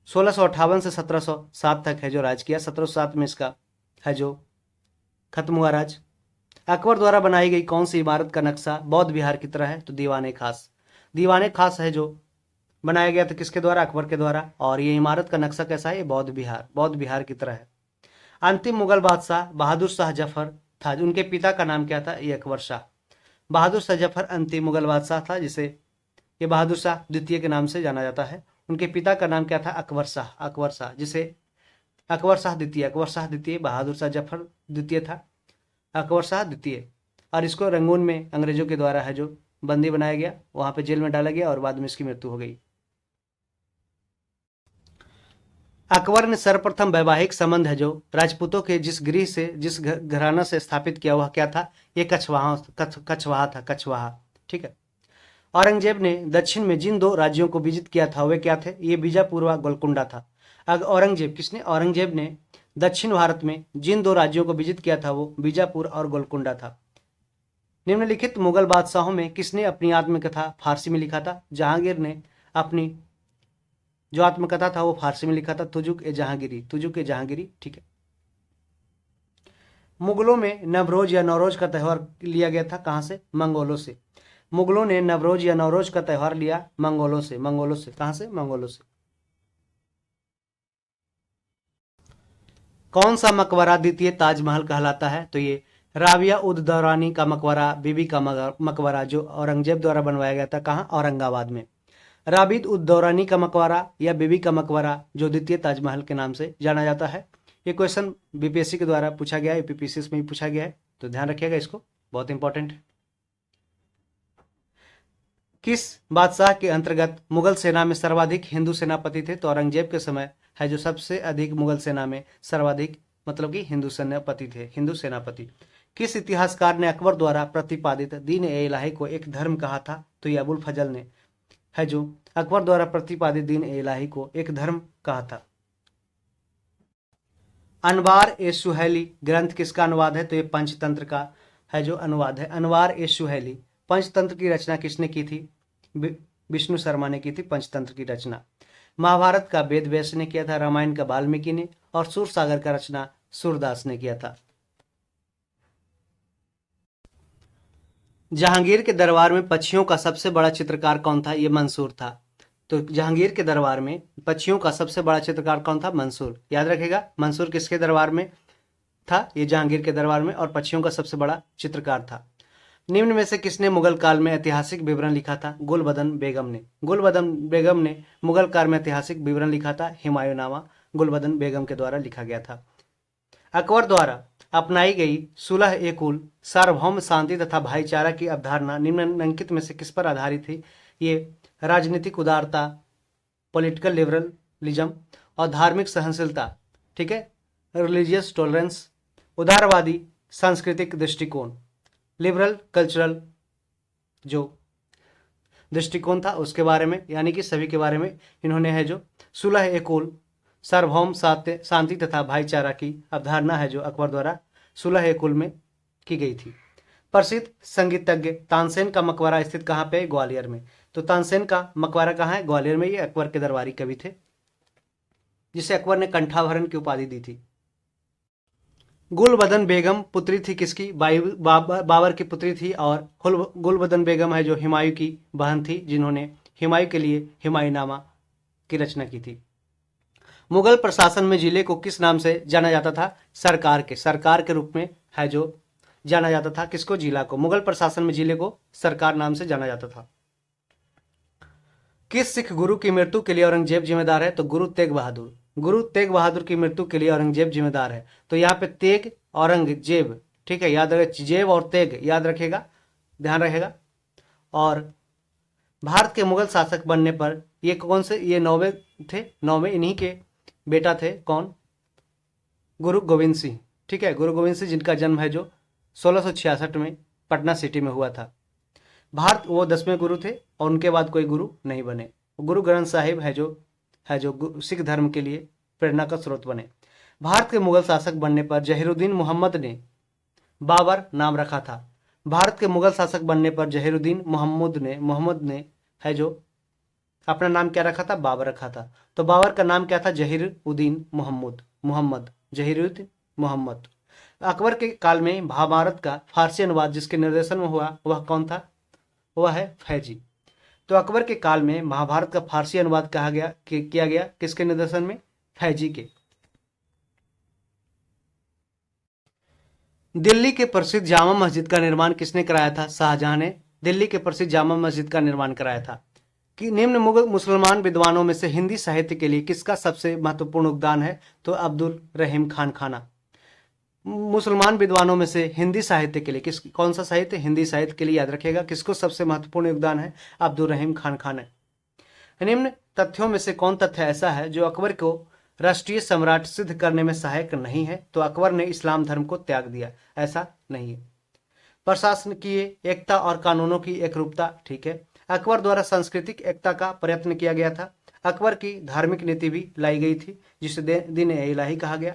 1658 से 1707 तक है जो राज किया। 1707 में इसका है जो खत्म हुआ राज। अकबर द्वारा बनाई गई कौन सी इमारत का नक्शा बौद्ध विहार की तरह है? तो दीवाने खास। दीवाने खास है जो बनाया गया था किसके द्वारा? अकबर के द्वारा। और ये इमारत का नक्शा कैसा है? ये बौद्ध विहार की तरह है। अंतिम मुगल बादशाह बहादुर शाह जफर था, उनके पिता का नाम क्या था? ये अकबर शाह। बहादुर शाह जफर अंतिम मुगल बादशाह था, जिसे ये बहादुर शाह द्वितीय के नाम से जाना जाता है। उनके पिता का नाम क्या था? अकबर शाह, जिसे अकबर शाह द्वितीय, बहादुर शाह जफर द्वितीय था, अकबर शाह द्वितीय। और इसको रंगून में अंग्रेजों के द्वारा है जो बंदी बनाया गया, वहां पे जेल में डाला गया और बाद में इसकी मृत्यु हो गई। अकबर ने सर्वप्रथम वैवाहिक संबंध है जो राजपूतों के जिस घराना से स्थापित किया वह क्या था? ये कछवाहा था, कछवाहा। ठीक है। औरंगजेब ने दक्षिण में जिन दो राज्यों को विजित किया था वे क्या थे? ये बीजापुर व गोलकुंडा था। औरंगजेब ने दक्षिण भारत में जिन दो राज्यों को विजित किया था वो बीजापुर और गोलकुंडा था। निम्नलिखित मुगल बादशाहों में किसने अपनी आत्मकथा फारसी में लिखा था? जहांगीर ने अपनी जो आत्मकथा था वो फारसी में लिखा था, तुजुक ए जहांगीरी। ठीक है। मुगलों में नवरोज या नौरोज का त्यौहार लिया गया था कहां से? मंगोलों से। मुगलों ने नवरोज या नौरोज का त्यौहार लिया मंगोलों से। कहां से? मंगोलों से। कौन सा मकबरा द्वितीय ताजमहल कहलाता है? तो ये राबिया उद दौरानी का मकबरा, बीबी का मकबरा, जो औरंगजेब द्वारा बनवाया गया था। कहां? औरंगाबाद में। राबिद उद दौरानी का मकबरा या बीबी का मकबरा, जो द्वितीय ताजमहल के नाम से जाना जाता है। ये क्वेश्चन बीपीएससी के द्वारा पूछा गया है, यूपीपीसीएस में भी पूछा गया है, तो ध्यान रखिएगा इसको, बहुत इंपॉर्टेंट है। किस बादशाह के अंतर्गत मुगल सेना में सर्वाधिक हिंदू सेनापति थे? तो औरंगजेब के समय है जो सबसे अधिक मुगल सेना में सर्वाधिक मतलब कि हिंदू सेनापति। किस इतिहासकार ने अकबर द्वारा प्रतिपादित दीन ए इलाही को एक धर्म कहा था? तो ये अबुल फजल ने है जो अकबर द्वारा प्रतिपादित दीन ए इलाही को एक धर्म कहा था। अनवार ए सुहैली ग्रंथ किसका अनुवाद है? तो ये पंचतंत्र का है जो अनुवाद है। अनवार ए सुहैली पंचतंत्र की रचना किसने की थी? विष्णु शर्मा ने की थी पंचतंत्र की रचना। महाभारत का वेद व्यास ने किया था, रामायण का वाल्मीकि ने, और सूरसागर का रचना सूरदास ने किया था। जहांगीर के दरबार में पक्षियों का सबसे बड़ा चित्रकार कौन था? ये मंसूर था। तो जहांगीर के दरबार में पक्षियों का सबसे बड़ा चित्रकार कौन था? मंसूर। याद रखेगा, मंसूर किसके दरबार में था? ये जहांगीर के दरबार में, और पक्षियों का सबसे बड़ा चित्रकार था। निम्न में से किसने मुगल काल में ऐतिहासिक विवरण लिखा था? गुलबदन बेगम ने। गुलबदन बेगम ने मुगल काल में ऐतिहासिक विवरण लिखा था। हुमायूंनामा गुलबदन बेगम के द्वारा लिखा गया था। अकबर द्वारा अपनाई गई सुलह ए कुल, सार्वभौम शांति तथा भाईचारा की अवधारणा निम्नलिखित में से किस पर आधारित थी? ये राजनीतिक उदारता, पॉलिटिकल लिबरलिज्म और धार्मिक सहनशीलता, ठीक है, रिलीजियस टॉलरेंस, उदारवादी सांस्कृतिक दृष्टिकोण, लिबरल कल्चरल जो दृष्टिकोण था उसके बारे में, यानी कि सभी के बारे में इन्होंने है जो सुलह ए कुल, सार्वभौम शांति तथा भाईचारा की अवधारणा है जो अकबर द्वारा सुलह ए कुल में की गई थी। प्रसिद्ध संगीतज्ञ तानसेन का मकबरा स्थित कहाँ पे? ग्वालियर में। तो तानसेन का मकबरा कहाँ है? ग्वालियर में। ये अकबर के दरबारी कवि थे जिसे अकबर ने कंठाभरण की उपाधि दी थी। गुलबदन बेगम पुत्री थी किसकी? बाबर की पुत्री थी। और गुलबदन बेगम है जो हुमायूं की बहन थी, जिन्होंने हुमायूं के लिए हुमायूंनामा की रचना की थी। मुगल प्रशासन में जिले को किस नाम से जाना जाता था? सरकार के रूप में है जो जाना जाता था। किसको? जिला को। मुगल प्रशासन में जिले को सरकार नाम से जाना जाता था। किस सिख गुरु की मृत्यु के लिए औरंगजेब जिम्मेदार है? तो गुरु तेग बहादुर। गुरु तेग बहादुर की मृत्यु के लिए औरंगजेब जिम्मेदार है। तो यहाँ पे तेग औरंगजेब, ठीक है, याद रखे, जेब और तेग याद रखेगा, ध्यान रहेगा। और भारत के मुगल शासक बनने पर ये कौन से? ये 9वें थे, 9वें इन्हीं के बेटा थे। कौन? गुरु गोविंद सिंह, ठीक है, गुरु गोविंद सिंह, जिनका जन्म है जो 1666 में पटना सिटी में हुआ था। भारत वो 10वें गुरु थे और उनके बाद कोई गुरु नहीं बने। गुरु ग्रंथ साहिब है जो सिख धर्म के लिए प्रेरणा का स्रोत बने। भारत के मुगल शासक बनने पर जहीरुद्दीन मोहम्मद ने बाबर नाम रखा था। भारत के मुगल शासक बनने पर जहीरुद्दीन मोहम्मद ने है जो अपना नाम क्या रखा था? बाबर रखा था। तो बाबर का नाम क्या था? जहीरुद्दीन मोहम्मद जहीरुद्दीन मोहम्मद। अकबर के काल में महाभारत का फारसी अनुवाद जिसके निर्देशन में हुआ वह कौन था? वह है फैजी। तो अकबर के काल में महाभारत का फारसी अनुवाद किया गया किसके निर्देशन में? फैजी के। दिल्ली के प्रसिद्ध जामा मस्जिद का निर्माण किसने कराया था? शाहजहां ने दिल्ली के प्रसिद्ध जामा मस्जिद का निर्माण कराया था। कि निम्न मुसलमान विद्वानों में से हिंदी साहित्य के लिए किसका सबसे महत्वपूर्ण योगदान है? तो अब्दुल रहीम खान खाना। मुसलमान विद्वानों में से हिंदी साहित्य के लिए कौन सा साहित्य? हिंदी साहित्य के लिए याद रखेगा किसको सबसे महत्वपूर्ण योगदान है? अब्दुल रहीम खान खान। निम्न तथ्यों में से कौन तथ्य ऐसा है जो अकबर को राष्ट्रीय सम्राट सिद्ध करने में सहायक नहीं है? तो अकबर ने इस्लाम धर्म को त्याग दिया, ऐसा नहीं है। प्रशासन की एकता और कानूनों की एकरूपता, ठीक है। अकबर द्वारा सांस्कृतिक एकता का प्रयत्न किया गया था। अकबर की धार्मिक नीति भी लाई गई थी जिसे दिन इलाही कहा गया।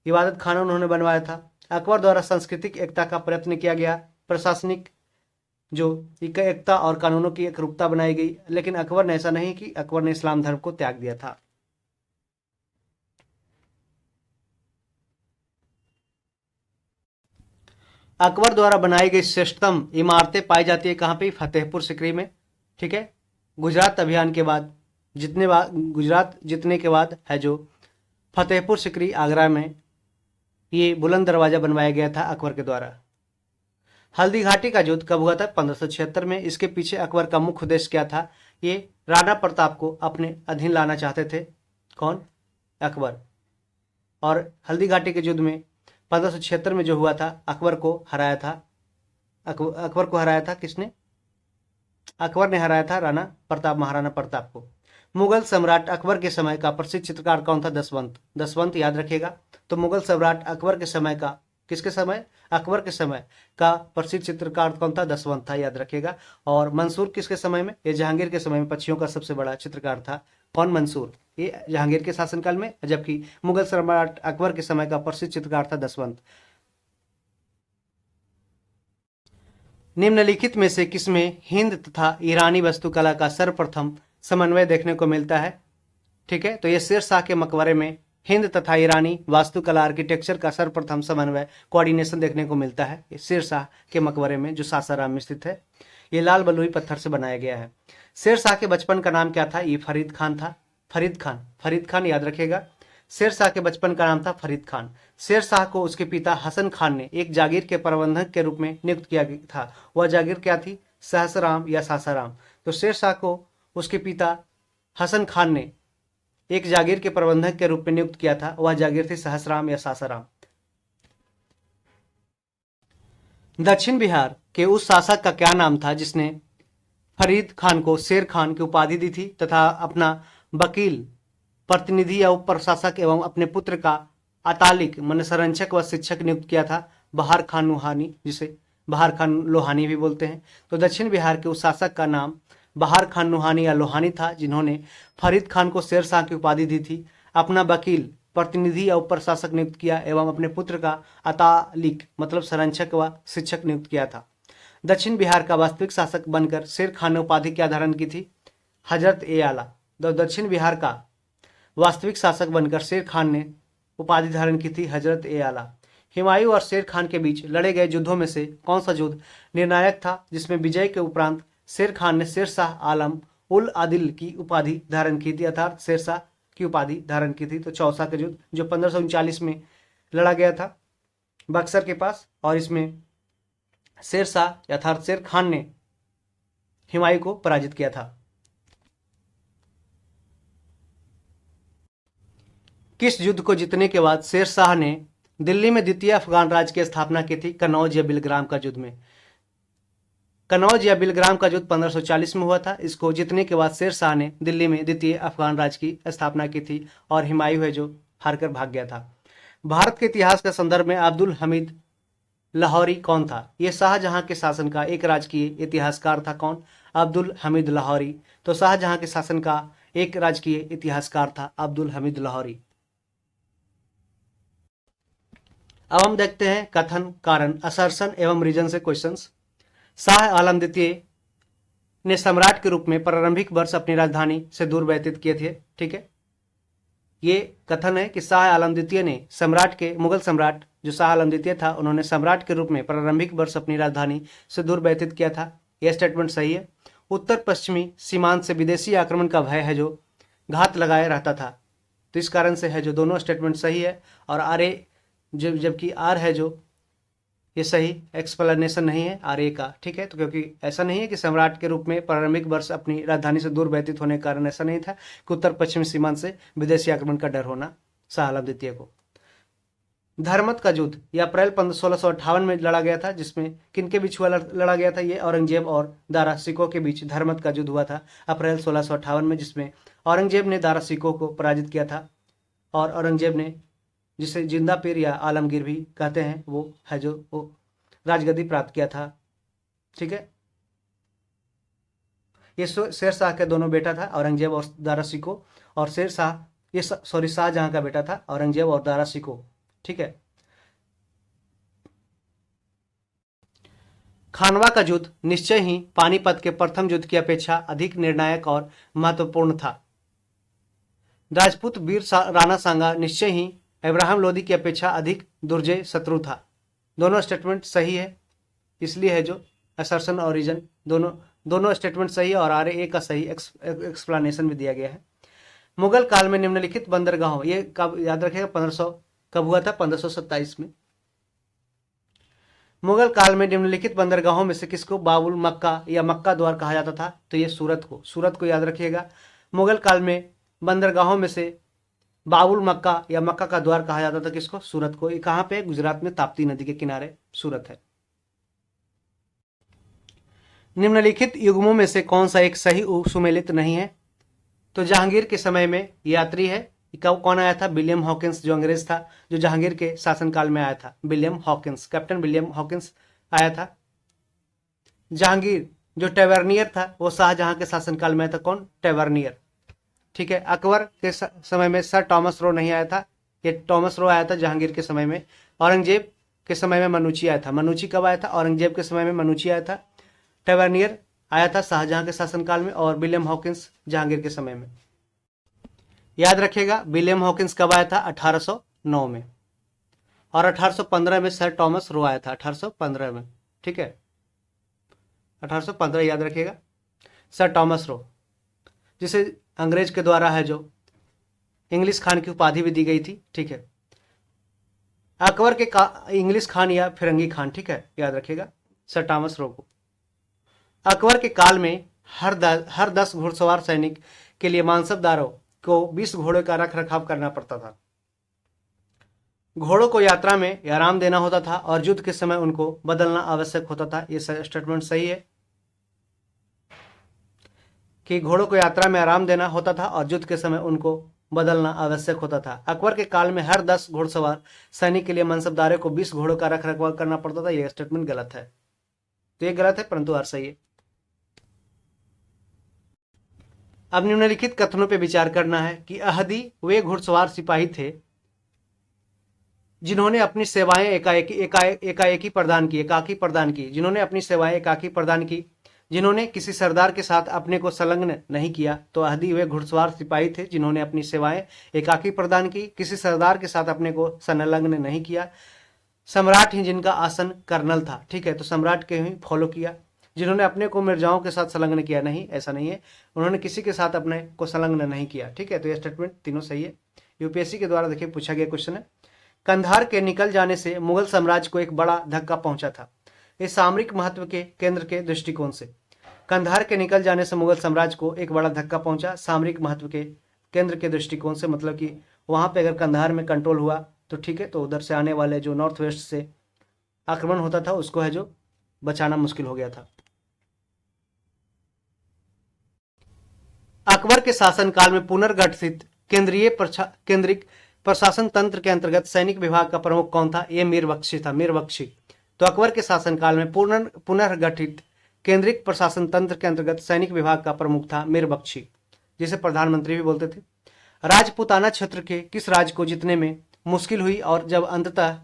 इबादत खाना उन्होंने बनवाया था। अकबर द्वारा सांस्कृतिक एकता का प्रयत्न किया गया। प्रशासनिक जो एकता और कानूनों की एकरूपता बनाई गई। लेकिन अकबर ने ऐसा नहीं कि अकबर ने इस्लाम धर्म को त्याग दिया था। अकबर द्वारा बनाई गई श्रेष्ठतम इमारतें पाई जाती है कहाँ पे? फतेहपुर सिकरी में, ठीक है। गुजरात अभियान के बाद गुजरात जीतने के बाद है जो फतेहपुर सिकरी आगरा में ये बुलंद दरवाजा बनवाया गया था अकबर के द्वारा। हल्दी घाटी का युद्ध कब हुआ था? 1576 में। इसके पीछे अकबर का मुख्य उद्देश्य क्या था? ये राणा प्रताप को अपने अधीन लाना चाहते थे। कौन? अकबर। और हल्दी घाटी के युद्ध में 1576 में जो हुआ था अकबर को हराया था। अकबर को हराया था किसने? अकबर ने हराया था महाराणा प्रताप को। मुगल सम्राट अकबर के समय का प्रसिद्ध चित्रकार कौन था? दसवंत याद रखिएगा। तो मुगल सम्राट अकबर के समय का किसके समय? अकबर के समय का प्रसिद्ध चित्रकार कौन था? दसवंत था, याद रखिएगा। और मंसूर किसके समय में? ये जहांगीर के समय में पक्षियों का सबसे बड़ा चित्रकार था। कौन? मंसूर। ये जहांगीर के शासनकाल में, जबकि मुगल सम्राट अकबर के समय का प्रसिद्ध चित्रकार था दसवंत। निम्नलिखित में से किसमें हिंद तथा ईरानी वास्तुकला का सर्वप्रथम समन्वय देखने को मिलता है? ठीक है, तो ये शेर शाह के मकबरे में हिंद तथा ईरानी वास्तुकला आर्किटेक्चर का सर्वप्रथम समन्वय कोऑर्डिनेशन देखने को मिलता है। ये शेर शाह के मकबरे में जो सासाराम में स्थित है, ये लाल बलुई पत्थर से बनाया गया है। शेर शाह के बचपन का नाम क्या था? ये फरीद खान था। फरीद खान याद रखिएगा। शेर शाह के बचपन का नाम था फरीद खान। शेर शाह को उसके पिता हसन खान ने एक जागीर के प्रबंधक के रूप में नियुक्त किया था। वह जागीर क्या थी? सहसराम या सासाराम। तो शेर शाह को उसके पिता हसन खान ने एक जागीर के प्रबंधक के रूप में नियुक्त किया था। वह जागीर थी सहसराम या सासाराम। दक्षिण बिहार के उस शासक का क्या नाम था जिसने फरीद खान को शेर खान की उपाधि दी थी तथा अपना वकील, प्रतिनिधि या उप प्रशासक एवं अपने पुत्र का अतालिक मन संरक्षक व शिक्षक नियुक्त किया था? बहार खान लोहानी, जिसे बहार खान लोहानी भी बोलते हैं। तो दक्षिण बिहार के उस शासक का नाम बहार खान लोहानी या लोहानी था, जिन्होंने फरीद खान को शेर शाह की उपाधि दी थी, अपना वकील, प्रतिनिधि या उप प्रशासक नियुक्त किया एवं अपने पुत्र का अतालिक मतलब संरक्षक व शिक्षक नियुक्त किया था। दक्षिण बिहार का वास्तविक शासक बनकर शेर खान ने उपाधि क्या धारण की थी? हजरत ए आला। तो दक्षिण बिहार का वास्तविक शासक बनकर शेर खान ने उपाधि धारण की थी हजरत ए आला। हुमायूं और शेर खान के बीच लड़े गए युद्धों में से कौन सा युद्ध निर्णायक था, जिसमें विजय के उपरांत शेर खान ने शेर शाह आलम उल आदिल की उपाधि धारण की थी, अर्थात शेर शाह की उपाधि धारण की थी? तो चौसा का युद्ध जो 1539 में लड़ा गया था बक्सर के पास, और इसमें शेर शाह अर्थात शेर खान ने हुमायूं को पराजित किया था। किस युद्ध को जीतने के बाद शेर शाह ने दिल्ली में द्वितीय अफगान राज्य की स्थापना की थी? कनौज या बिलग्राम का युद्ध में। कनौज या बिलग्राम का युद्ध 1540 में हुआ था। इसको जीतने के बाद शेर शाह ने दिल्ली में द्वितीय अफगान राज्य की स्थापना की थी और हुमायूं है जो हारकर भाग गया था। भारत के इतिहास के संदर्भ में अब्दुल हमीद लाहौरी कौन था? यह शाहजहां के शासन का एक राजकीय इतिहासकार था। कौन? अब्दुल हमीद लाहौरी। तो शाहजहां के शासन का एक राजकीय इतिहासकार था अब्दुल हमीद लाहौरी। अब हम देखते हैं कथन, कारण, असर्शन एवं रीजन से क्वेश्चंस। शाह आलम द्वितीय ने सम्राट के रूप में प्रारंभिक वर्ष अपनी राजधानी से दूर व्यतीत किए थे। ठीक है, ये कथन है कि शाह आलम द्वितीय ने सम्राट के मुगल सम्राट जो शाह आलम द्वितीय था, उन्होंने सम्राट के रूप में प्रारंभिक वर्ष अपनी राजधानी से दूर व्यतीत किया था। यह स्टेटमेंट सही है। उत्तर पश्चिमी सीमांत से विदेशी आक्रमण का भय है जो घात लगाए रहता था, तो इस कारण से है जो दोनों स्टेटमेंट सही है। और आर ए जबकि आर है जो ये सही एक्सप्लेनेशन नहीं है आर ए का। ठीक है, तो क्योंकि ऐसा नहीं है कि सम्राट के रूप में प्रारंभिक वर्ष अपनी राजधानी से दूर व्यतीत होने के कारण ऐसा नहीं था कि उत्तर पश्चिमी सीमांत से विदेशी आक्रमण का डर होना शाह आलम द्वितीय को। धर्मत का युद्ध ये अप्रैल 1658 में लड़ा गया था, जिसमें किनके बीच हुआ लड़ा गया था? ये औरंगजेब और दारा सिकोह के बीच धर्मत का युद्ध हुआ था अप्रैल 1658 में, जिसमें औरंगजेब ने दारा सिकोह को पराजित किया था। और औरंगजेब ने, जिसे जिंदा पीर या आलमगीर भी कहते हैं, वो है जो वो राजगद्दी प्राप्त किया था। ठीक है, ये शेर शाह के दोनों बेटा था, औरंगजेब और दारा सिकोह। और शेर शाह ये शाहजहां का बेटा था, औरंगजेब और दारा सिकोह। ठीक है, खानवा का युद्ध निश्चय ही पानीपत के प्रथम युद्ध की अपेक्षा अधिक निर्णायक और महत्वपूर्ण था। राजपूत वीर राणा सांगा निश्चय ही इब्राहिम लोदी की अपेक्षा अधिक दुर्जय शत्रु था। दोनों स्टेटमेंट सही है, इसलिए है जो असर्शन और रीजन दोनों स्टेटमेंट सही है और आर ए का सही एक्सप्लेनेशन भी दिया गया है। मुगल काल में निम्नलिखित बंदरगाहों, ये कब याद रखेगा 1500 कब हुआ था? 1527 में। मुगल काल में निम्नलिखित बंदरगाहों में से किसको बाबुल मक्का या मक्का द्वार कहा जाता था? तो ये सूरत को याद रखिएगा। मुगल काल में बंदरगाहों में से बाबुल मक्का या मक्का का द्वार कहा जाता था किसको? सूरत को। ये कहाँ पे? गुजरात में ताप्ती नदी के किनारे सूरत है। निम्नलिखित युग्मों में से कौन सा एक सही सुमेलित नहीं है? तो जहांगीर के समय में यात्री है, कौन आया था? विलियम हॉकिंस, जो अंग्रेज था जो जहांगीर के शासनकाल में आया था। William Hawkins, captain William Hawkins आया था। जहांगीर जो टेवर्नियर था वो शाहजहां के शासनकाल में आया था। कौन? टेवर्नियर। ठीक है, अकबर के समय में सर टॉमस रो नहीं आया था, ये टॉमस रो आया था जहांगीर के समय में। औरंगजेब के समय में मनुची आया था। मनुची कब आया था? औरंगजेब के समय में मनुची आया था। टेवर्नियर आया था शाहजहां के शासनकाल में और विलियम हॉकिंस जहांगीर के समय में। याद रखिएगा, विलियम हॉकिंस कब आया था? 1809 में। और 1815 में सर टॉमस रो आया था, 1815 में। ठीक है, 1815 याद रखिएगा, सर टॉमस रो, जिसे अंग्रेज के द्वारा है जो इंग्लिश खान की उपाधि भी दी गई थी, ठीक है। अकबर के इंग्लिश खान या फिरंगी खान, ठीक है, याद रखिएगा, सर थॉमस रो को। अकबर के काल में हर 10 घुड़सवार सैनिक के लिए मानसबदारों को 20 घोड़ों का रख रखाव करना पड़ता था। घोड़ों को यात्रा में आराम देना होता था और युद्ध के समय उनको बदलना आवश्यक होता था। ये स्टेटमेंट सही है कि घोड़ों को यात्रा में आराम देना होता था और युद्ध के समय उनको बदलना आवश्यक होता था। अकबर के काल में हर 10 घुड़सवार सैनिक के लिए मनसबदारों को 20 घोड़ों का रख रखाव करना पड़ता था। यह स्टेटमेंट गलत है, तो ये गलत है, परंतु हर सही है। अब निम्नलिखित कथनों पर विचार करना है कि अहदी वे घुड़सवार सिपाही थे जिन्होंने अपनी सेवाएं एकाएकी प्रदान की, जिन्होंने अपनी सेवाएं एकाकी प्रदान की, जिन्होंने किसी सरदार के साथ अपने को संलग्न नहीं किया। तो अहदी वे घुड़सवार सिपाही थे जिन्होंने अपनी सेवाएं एकाकी प्रदान की, किसी सरदार के साथ अपने को संलग्न नहीं किया। सम्राट ही जिनका आसन कर्नल था, ठीक है, तो सम्राट के ही फॉलो किया। जिन्होंने अपने को मिर्जाओं के साथ संलग्न किया, नहीं, ऐसा नहीं है, उन्होंने किसी के साथ अपने को संलग्न नहीं किया, ठीक है। तो यह स्टेटमेंट तीनों सही है। यूपीएससी के द्वारा देखिए पूछा गया क्वेश्चन है, कंधार के निकल जाने से मुगल साम्राज्य को एक बड़ा धक्का पहुंचा था, इस सामरिक महत्व के केंद्र के दृष्टिकोण से। कंधार के निकल जाने से मुगल साम्राज्य को एक बड़ा धक्का पहुंचा सामरिक महत्व के केंद्र के दृष्टिकोण से, मतलब कि वहां पे अगर कंधार में कंट्रोल हुआ तो ठीक है, तो उधर से आने वाले जो नॉर्थ वेस्ट से आक्रमण होता था उसको है जो बचाना मुश्किल हो गया था। अकबर के शासनकाल में पुनर्गठित केंद्रिक प्रशासन तंत्र के अंतर्गत सैनिक विभाग का प्रमुख कौन था? ये मीर बख्शी था, मीर बख्शी। तो अकबर के शासनकाल में पुनर्गठित केंद्रिक प्रशासन तंत्र के अंतर्गत सैनिक विभाग का प्रमुख था मीर बख्शी, जिसे प्रधानमंत्री भी बोलते थे। राजपूताना क्षेत्र के किस राज्य को जीतने में मुश्किल हुई और जब अंततः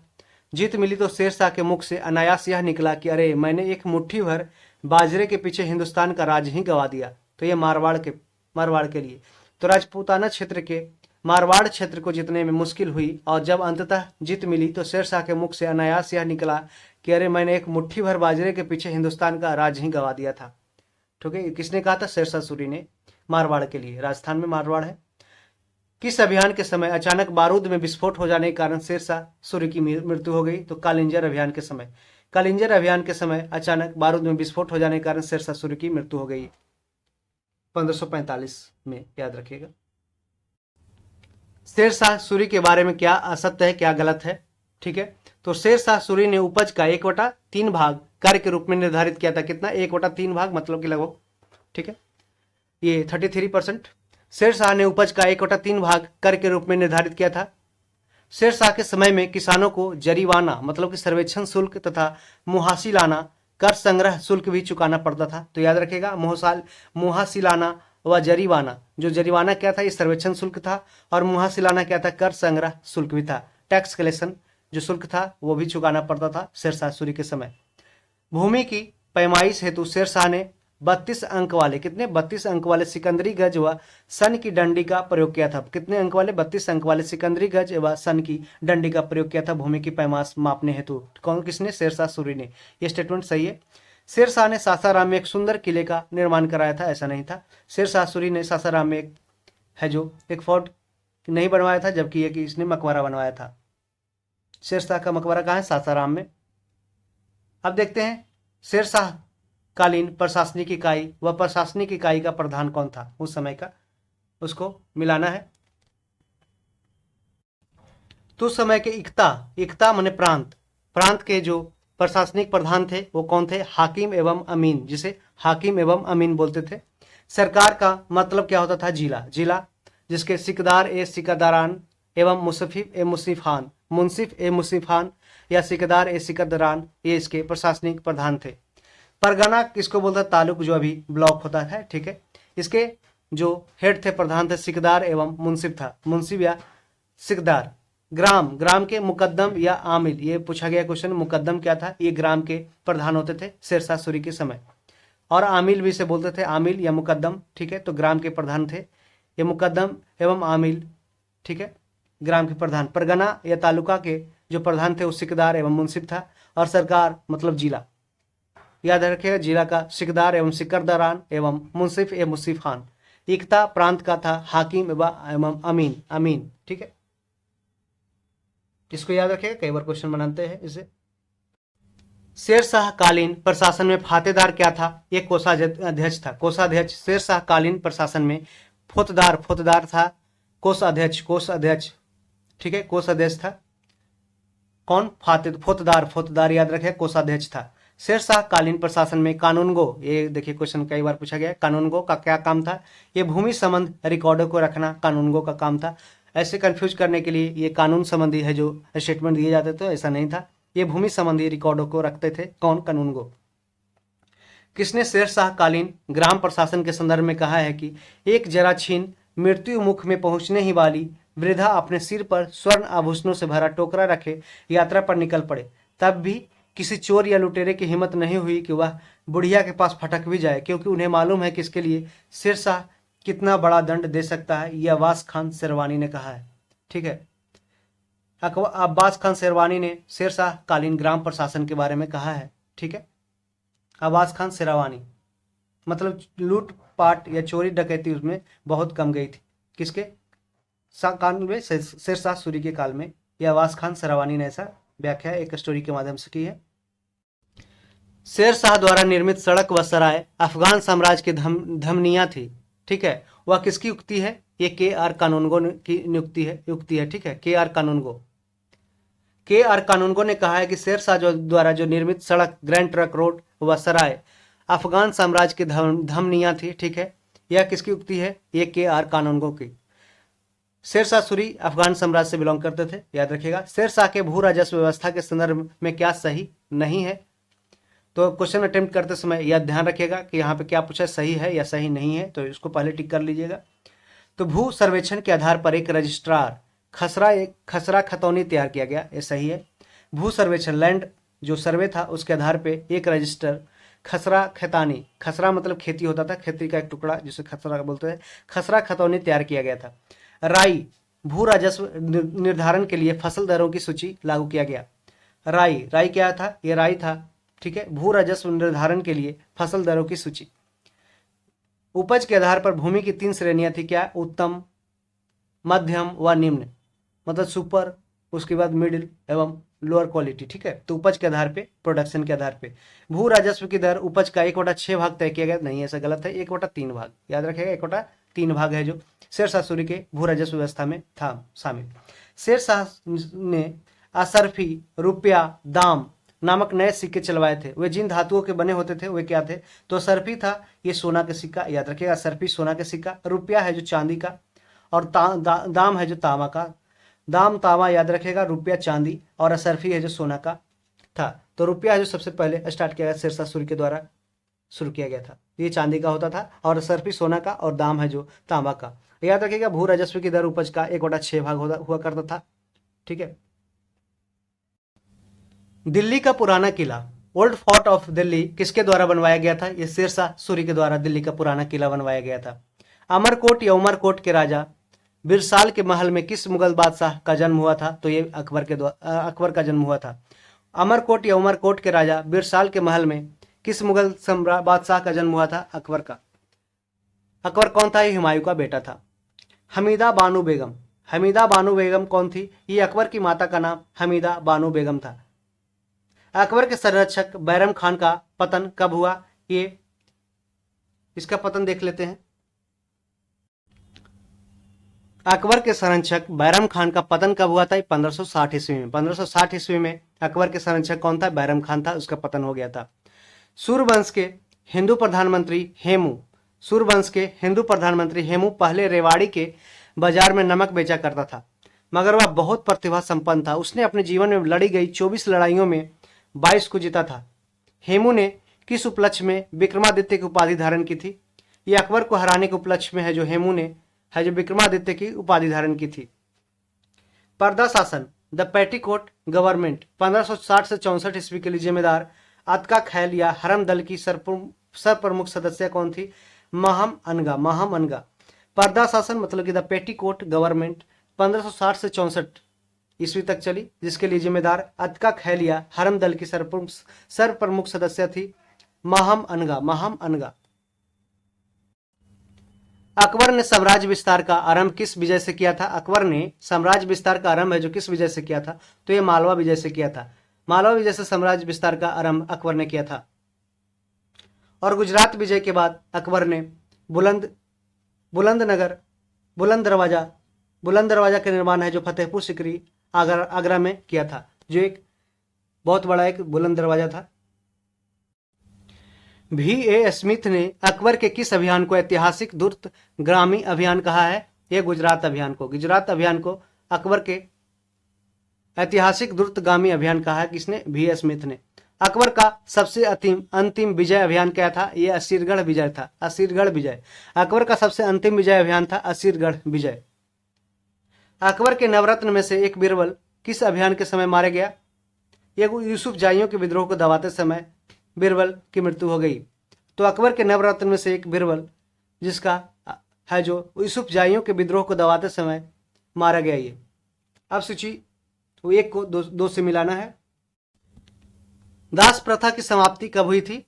जीत मिली तो शेरशाह के मुख से अनायास यह निकला कि अरे मैंने एक मुट्ठी भर बाजरे के पीछे हिंदुस्तान का राज ही गंवा दिया। तो ये मारवाड़ के लिए, तो राजपूताना क्षेत्र के मारवाड़ क्षेत्र को जीतने में मुश्किल हुई और जब अंततः जीत मिली तो शेरशाह के मुख से अनायास यह निकला कि अरे मैंने एक मुट्ठी भर बाजरे के पीछे हिंदुस्तान का राज ही गंवा दिया था। ठीक है, किसने कहा था? शेरशाह सूरी ने, मारवाड़ के लिए। राजस्थान में मारवाड़ है। किस अभियान के समय अचानक बारूद में विस्फोट हो जाने के कारण शेरशाह सूरी की मृत्यु हो गई? तो कालिंजर अभियान के समय। कालिंजर अभियान के समय अचानक बारूद में विस्फोट हो जाने के कारण शेरशाह सूरी की मृत्यु हो गई 1545 में, याद रखिएगा। शेरशाह सूरी के बारे में क्या असत्य है, क्या गलत है? ठीक है, तो शेरशाह सूरी ने उपज का 1/3 भाग कर के रूप में निर्धारित किया था। कितना? 1/3 भाग, मतलब कि लगभग, ठीक है, ये 33%। शेरशाह ने उपज का 1/3 भाग कर के रूप में निर्धारित किया था। शेरशाह के समय में किसानों को जरीवाना, मतलब कि सर्वेक्षण शुल्क तथा मुहासिलाना कर संग्रह शुल्क भी चुकाना पड़ता था। तो याद रखेगा, मुहासिलाना व जरीवाना, जो जरीवाना क्या था? ये सर्वेक्षण शुल्क था, और मुहासिलाना क्या था? कर संग्रह शुल्क भी था। टैक्स कलेक्शन जो शुल्क था वो भी चुकाना पड़ता था शेरशाह सूरी के समय। भूमि की पैमाइश हेतु शेरशाह ने 32 अंक वाले, कितने? 32 अंक वाले सिकंदरी गज व सन की डंडी का प्रयोग किया था। कितने अंक वाले? 32 अंक वाले सिकंदरी गज व सन की डंडी का प्रयोग किया था भूमि की पैमाश मापने हेतु। कौन, किसने? शेरशाह सूरी ने। यह स्टेटमेंट सही है। शेरशाह ने सासाराम में एक सुंदर किले का निर्माण कराया था, ऐसा नहीं था। शेरशाह सूरी ने सासाराम में एक है जो एक फोर्ट नहीं बनवाया था, जबकि एक इसने मकबरा बनवाया था। शेरशाह का मकबरा कहाँ है? सासाराम में। अब देखते हैं शेरशाह कालीन प्रशासनिक इकाई व प्रशासनिक इकाई का प्रधान कौन था उस समय का, उसको मिलाना है। तो उस समय के इक्ता माने प्रांत के जो प्रशासनिक प्रधान थे वो कौन थे? हाकिम एवं अमीन, जिसे हाकिम एवं अमीन बोलते थे। सरकार का मतलब क्या होता था? जिला, जिसके सिकदार ए सिकदारान एवं मुंसिफ ए मुंसिफान या सिकदार ए सिकदरान, ये इसके प्रशासनिक प्रधान थे। परगना किसको बोलता? तालुक, जो अभी ब्लॉक होता है, ठीक है। इसके जो हेड थे, प्रधान थे, सिकदार एवं मुंसिफ या सिकदार। ग्राम के मुकद्दम या आमिल, ये पूछा गया क्वेश्चन। मुकद्दम क्या था? ये ग्राम के प्रधान होते थे शेरशाह सूरी के समय, और आमिल भी से बोलते थे, आमिल या मुकद्दम, ठीक है। तो ग्राम के प्रधान थे ये मुकद्दम एवं आमिल, ठीक है, ग्राम के प्रधान। परगना या तालुका के जो प्रधान थे वो सिकदार एवं मुंसिफ था, और सरकार मतलब जिला, याद रखिएगा, जिला का सिकदार एवं सिकरदारान एवं मुंसिफ ए मुंसिफान, इकता प्रांत का था हाकिम एवं अमीन अमीन। ठीक है, इसको याद रखिएगा, कई बार क्वेश्चन बनाते हैं इसे। शेरशाह कालीन प्रशासन में फातेदार क्या था? ये कोषाध्यक्ष था। कोषाध्यक्ष शेरशाह कालीन प्रशासन में फौतदार था। कोषाध्यक्ष ठीक है, कोषाध्यक्ष था कौन? फौतदार याद रखे, कोषाध्यक्ष था। शेरशाह कालीन प्रशासन में कानूनगो, ये देखिए क्वेश्चन कई बार पूछा गया, कानूनगो का क्या काम था? ये भूमि संबंध रिकॉर्डों को रखना कानूनगो का काम था। ऐसे कंफ्यूज करने के लिए ये कानून संबंधी है जो स्टेटमेंट दिए जाते थे, ऐसा नहीं था। ये भूमि संबंधी रिकॉर्डों को रखते थे कौन? कानूनगो। किसने शेरशाह कालीन ग्राम प्रशासन के संदर्भ में कहा है कि एक जरा छीन मृत्यु मुख में पहुंचने ही वाली वृद्धा अपने सिर पर स्वर्ण आभूषणों से भरा टोकरा रखे यात्रा पर निकल पड़े, तब भी किसी चोर या लुटेरे की हिम्मत नहीं हुई कि वह बुढ़िया के पास फटक भी जाए, क्योंकि उन्हें मालूम है कि इसके लिए शेरशाह कितना बड़ा दंड दे सकता है। यह अब्बास खान शेरवानी ने कहा है। ठीक है, अब्बास खान शेरवानी ने शेरशाह कालीन ग्राम प्रशासन के बारे में कहा है। ठीक है, अब्बास खान शेरवानी मतलब लूट पाट या चोरी डकैती उसमें बहुत कम गई थी। किसके काल में? शेरशाह सूरी के काल में। यह अब्बास खान शेरवानी ने ऐसा व्याख्या एक स्टोरी के माध्यम से की है। शेरशाह द्वारा निर्मित सड़क व सराय अफगान साम्राज्य की धमनियां थी। ठीक है, वह किसकी युक्ति है? ये के.आर. कानूनगो की युक्ति है। ठीक है, के.आर. कानूनगो ने कहा है कि शेरशाह द्वारा जो निर्मित सड़क ग्रैंड ट्रंक रोड व सराय अफगान साम्राज्य की धमनियां थी। ठीक है, यह किसकी युक्ति है? ये के.आर. कानूनगो की। शेरशाह सूरी अफगान साम्राज्य से बिलोंग करते थे, याद रखिएगा। शेरशाह के भू राजस्व व्यवस्था के संदर्भ में क्या सही नहीं है? तो क्वेश्चन अटेम्प्ट करते समय यह ध्यान रखिएगा कि यहाँ पे क्या पूछा, सही है या सही नहीं है, तो इसको पहले टिक कर लीजिएगा। तो भू सर्वेक्षण के आधार पर एक रजिस्ट्रार खसरा खतौनी तैयार किया गया, ये सही है। भू सर्वेक्षण लैंड जो सर्वे था उसके आधार पे एक रजिस्टर खसरा खैतानी, खसरा मतलब खेती होता था, खेती का एक टुकड़ा जिसे खसरा बोलते हैं, खसरा खतौनी तैयार किया गया था। राई भू राजस्व निर्धारण के लिए फसल दरों की सूची लागू किया गया। राई क्या था? ये राई था। ठीक है, भू राजस्व निर्धारण के लिए फसल दरों की सूची। उपज के आधार पर भूमि की 3 श्रेणियां थी, क्या? उत्तम, मध्यम व निम्न, मतलब सुपर, उसके बाद मिडिल एवं लोअर क्वालिटी। ठीक है, तो उपज के आधार पे, प्रोडक्शन के आधार पे भू राजस्व की दर उपज का 1/6 भाग तय किया गया। नहीं, ऐसा गलत है, 1/3 भाग, याद रखिएगा, 1/3 भाग है जो शेरशाह सूरी के भू राजस्व व्यवस्था में था शामिल। शेरशाह ने असरफी, रुपया, दाम नामक नए सिक्के चलवाए थे। वे जिन धातुओं के बने होते थे वे क्या थे? तो असरफी था ये सोना का सिक्का, याद रखिएगा, असरफी सोना का सिक्का। रुपया है जो चांदी का, और दाम है जो तांबा का। दाम तांबा याद रखेगा, रुपया चांदी, और असरफी है जो सोना का था। तो रुपया है जो सबसे पहले स्टार्ट किया गया शेरशाह सूरी के द्वारा शुरू किया गया था, ये चांदी का होता था, और असरफी सोना का, और दाम है जो तांबा का। याद रखिएगा, भू राजस्व की दर उपज का 1/6 भाग हुआ करता था। ठीक है, दिल्ली का पुराना किला ओल्ड फोर्ट ऑफ दिल्ली किसके द्वारा बनवाया गया था? ये शेरशाह सूरी के द्वारा दिल्ली का पुराना किला बनवाया गया था। अमरकोट या उमरकोट के राजा बिरसाल के महल में किस मुगल बादशाह का जन्म हुआ था? तो ये अकबर का जन्म हुआ था। अमरकोट या उमरकोट के राजा बिरसाल के महल में किस मुगल बादशाह का जन्म हुआ था? अकबर का। अकबर कौन था? ये हुमायूं का बेटा था। हमीदा बानो बेगम कौन थी? ये अकबर की माता का नाम हमीदा बानो बेगम था। अकबर के संरक्षक बैरम खान का पतन कब हुआ? ये इसका पतन देख लेते हैं। अकबर के संरक्षक बैरम खान का पतन कब हुआ था? 1560 ईस्वी में। 1560 ईस्वी में अकबर के संरक्षक कौन था? बैरम खान था, उसका पतन हो गया था। सूर्यवंश के हिंदू प्रधानमंत्री हेमू पहले रेवाड़ी के बाजार में नमक बेचा करता था, मगर वह बहुत प्रतिभा संपन्न था। उसने अपने जीवन में लड़ी गई 24 लड़ाइयों में 22 को जीता था। हेमू ने किस उपलक्ष्य में विक्रमादित्य की उपाधि धारण की थी? यह अकबर को हराने के उपलक्ष्य में है जो हेमू ने है जो विक्रमादित्य की उपाधि धारण की थी। पर्दा शासन द पेटीकोट गवर्नमेंट 1560 से 64 ईस्वी के लिए जिम्मेदार अतका खैल या हरम दल की सरप्रमुख सदस्य कौन थी? महम अनगा। पर्दा शासन मतलब कि द पेटीकोट गवर्नमेंट 1560 से 64 ईस्वी तक चली, जिसके लिए जिम्मेदार अतका खैल या हरम दल की सरप्रमुख सदस्य थी महम अनगा। अकबर ने साम्राज्य विस्तार का आरंभ किस विजय से किया था? अकबर ने साम्राज्य विस्तार का आरंभ है जो किस विजय से किया था? तो ये मालवा विजय से किया था। मालवा विजय से साम्राज्य विस्तार का आरंभ अकबर ने किया था। और गुजरात विजय के बाद अकबर ने बुलंद दरवाजा का निर्माण है जो फतेहपुर सिकरी आगरा में किया था, जो एक बहुत बड़ा एक बुलंद दरवाजा था। V.A. स्मिथ ने अकबर के किस अभियान को ऐतिहासिक दूरगामी अभियान कहा है? यह गुजरात अभियान को अकबर के ऐतिहासिक दूरगामी अभियान कहा है। किसने? V.A. स्मिथ ने। अकबर का सबसे अंतिम विजय अभियान क्या था? यह असीरगढ़ विजय था। अकबर का सबसे अंतिम विजय अभियान था असीरगढ़ विजय। अकबर के नवरत्न में से एक बीरबल किस अभियान के समय मारा गया? यह यूसुफ जाइयों के विद्रोह को दबाते समय बीरबल की मृत्यु हो गई। तो अकबर के नवरत्न में से एक बीरबल जिसका है जो यूसुफ जाइयों के विद्रोह को दबाते समय मारा गया। ये अब सूची एक को दो से मिलाना है। दास प्रथा की समाप्ति कब हुई थी?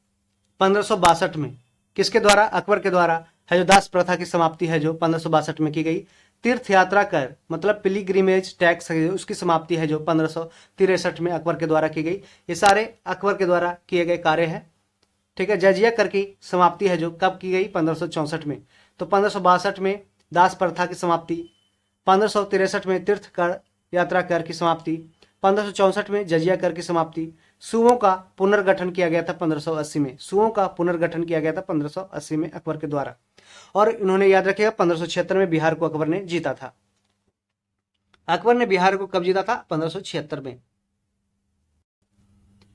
1562 में। किसके द्वारा? अकबर के द्वारा है जो दास प्रथा की समाप्ति है जो 1562 में की गई। तीर्थ यात्रा कर मतलब पिलीग्रिमेज टैक्स उसकी समाप्ति है जो 1563 में अकबर के द्वारा की गई। ये सारे अकबर के द्वारा किए गए कार्य हैं। ठीक है। जजिया कर की समाप्ति है जो कब की गई? 1564 में। तो 1562 में दास प्रथा की समाप्ति, 1563 में तीर्थ कर यात्रा कर की समाप्ति, 1564 में जजिया कर की समाप्ति। सूओं का पुनर्गठन किया गया था 1580 में। सूओं का पुनर्गठन किया गया था 1580 में अकबर के द्वारा। और इन्होंने याद रखिएगा 1576 में बिहार को अकबर ने जीता था। अकबर ने बिहार को कब जीता था? 1576 में।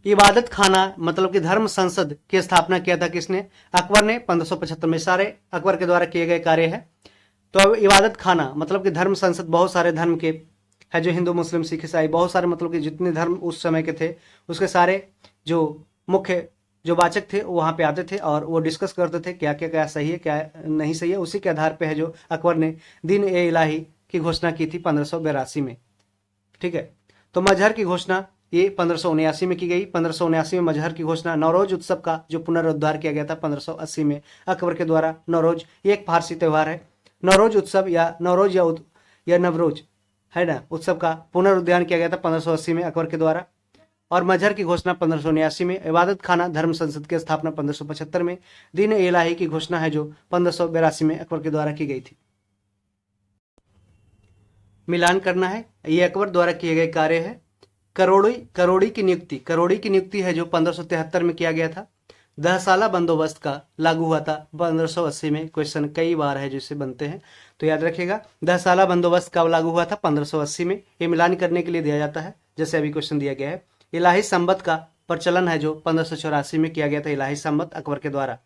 इबादत खाना मतलब कि धर्म संसद की स्थापना किया था किसने? अकबर ने 1575 में। सारे अकबर के द्वारा किए गए कार्य है। तो अब इबादत खाना मतलब कि धर्म संसद बहुत सारे धर्म के है जो हिंदू मुस्लिम सिख ईसाई बहुत सारे मतलब कि जितने धर्म उस समय के थे उसके सारे जो मुख्य जो वाचक थे वो वहाँ पे आते थे और वो डिस्कस करते थे क्या क्या क्या सही है क्या नहीं सही है। उसी के आधार पे है जो अकबर ने दिन ए इलाही की घोषणा की थी 1582 में। ठीक है। तो मजहर की घोषणा ये 1579 में की गई। 1579 में मजहर की घोषणा। नौरोज उत्सव का जो पुनरुद्धार किया गया था 1580 में अकबर के द्वारा। नौरोज ये एक फारसी त्यौहार है। नौरोज उत्सव या नौरोज या नवरोज है ना, उत्सव का पुनरुद्धार किया गया था 1580 में अकबर के द्वारा। और मजहर की घोषणा 1579 में। इबादत खाना धर्म संसद की स्थापना 1575 में। दीन ए इलाही की घोषणा है जो 1582 में अकबर के द्वारा की गई थी। मिलान करना है। ये अकबर द्वारा किए गए कार्य है। करोड़ी की नियुक्ति है जो 1573 में किया गया था। 10 साला बंदोबस्त का लागू हुआ था 1580 में। क्वेश्चन कई बार है जिससे बनते हैं तो याद रखिएगा। 10 साला बंदोबस्त कब लागू हुआ था? 1580 में। ये मिलान करने के लिए दिया जाता है जैसे अभी क्वेश्चन दिया गया है। इलाही संबत का प्रचलन है जो 1584 में किया गया था। इलाही संबत अकबर के द्वारा।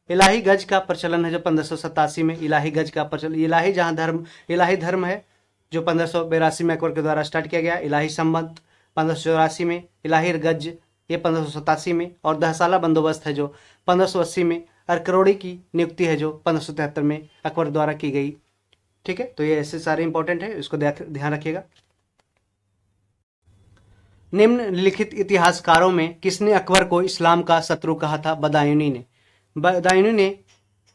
इलाही गज का प्रचलन है जो 1587 में। इलाही गज का प्रचलन इलाही धर्म है जो 1582 में अकबर के द्वारा स्टार्ट किया गया। इलाही संबत 1584 में। इलाही गज ये 1587 में। और 10 साला बंदोबस्त है जो 1580 में। और करोड़ी की नियुक्ति है जो 1573 में अकबर द्वारा की गई। ठीक है। तो ये ऐसे सारे इंपॉर्टेंट है, इसको ध्यान रखिएगा। निम्नलिखित इतिहासकारों में किसने अकबर को इस्लाम का शत्रु कहा था? बदायूनी ने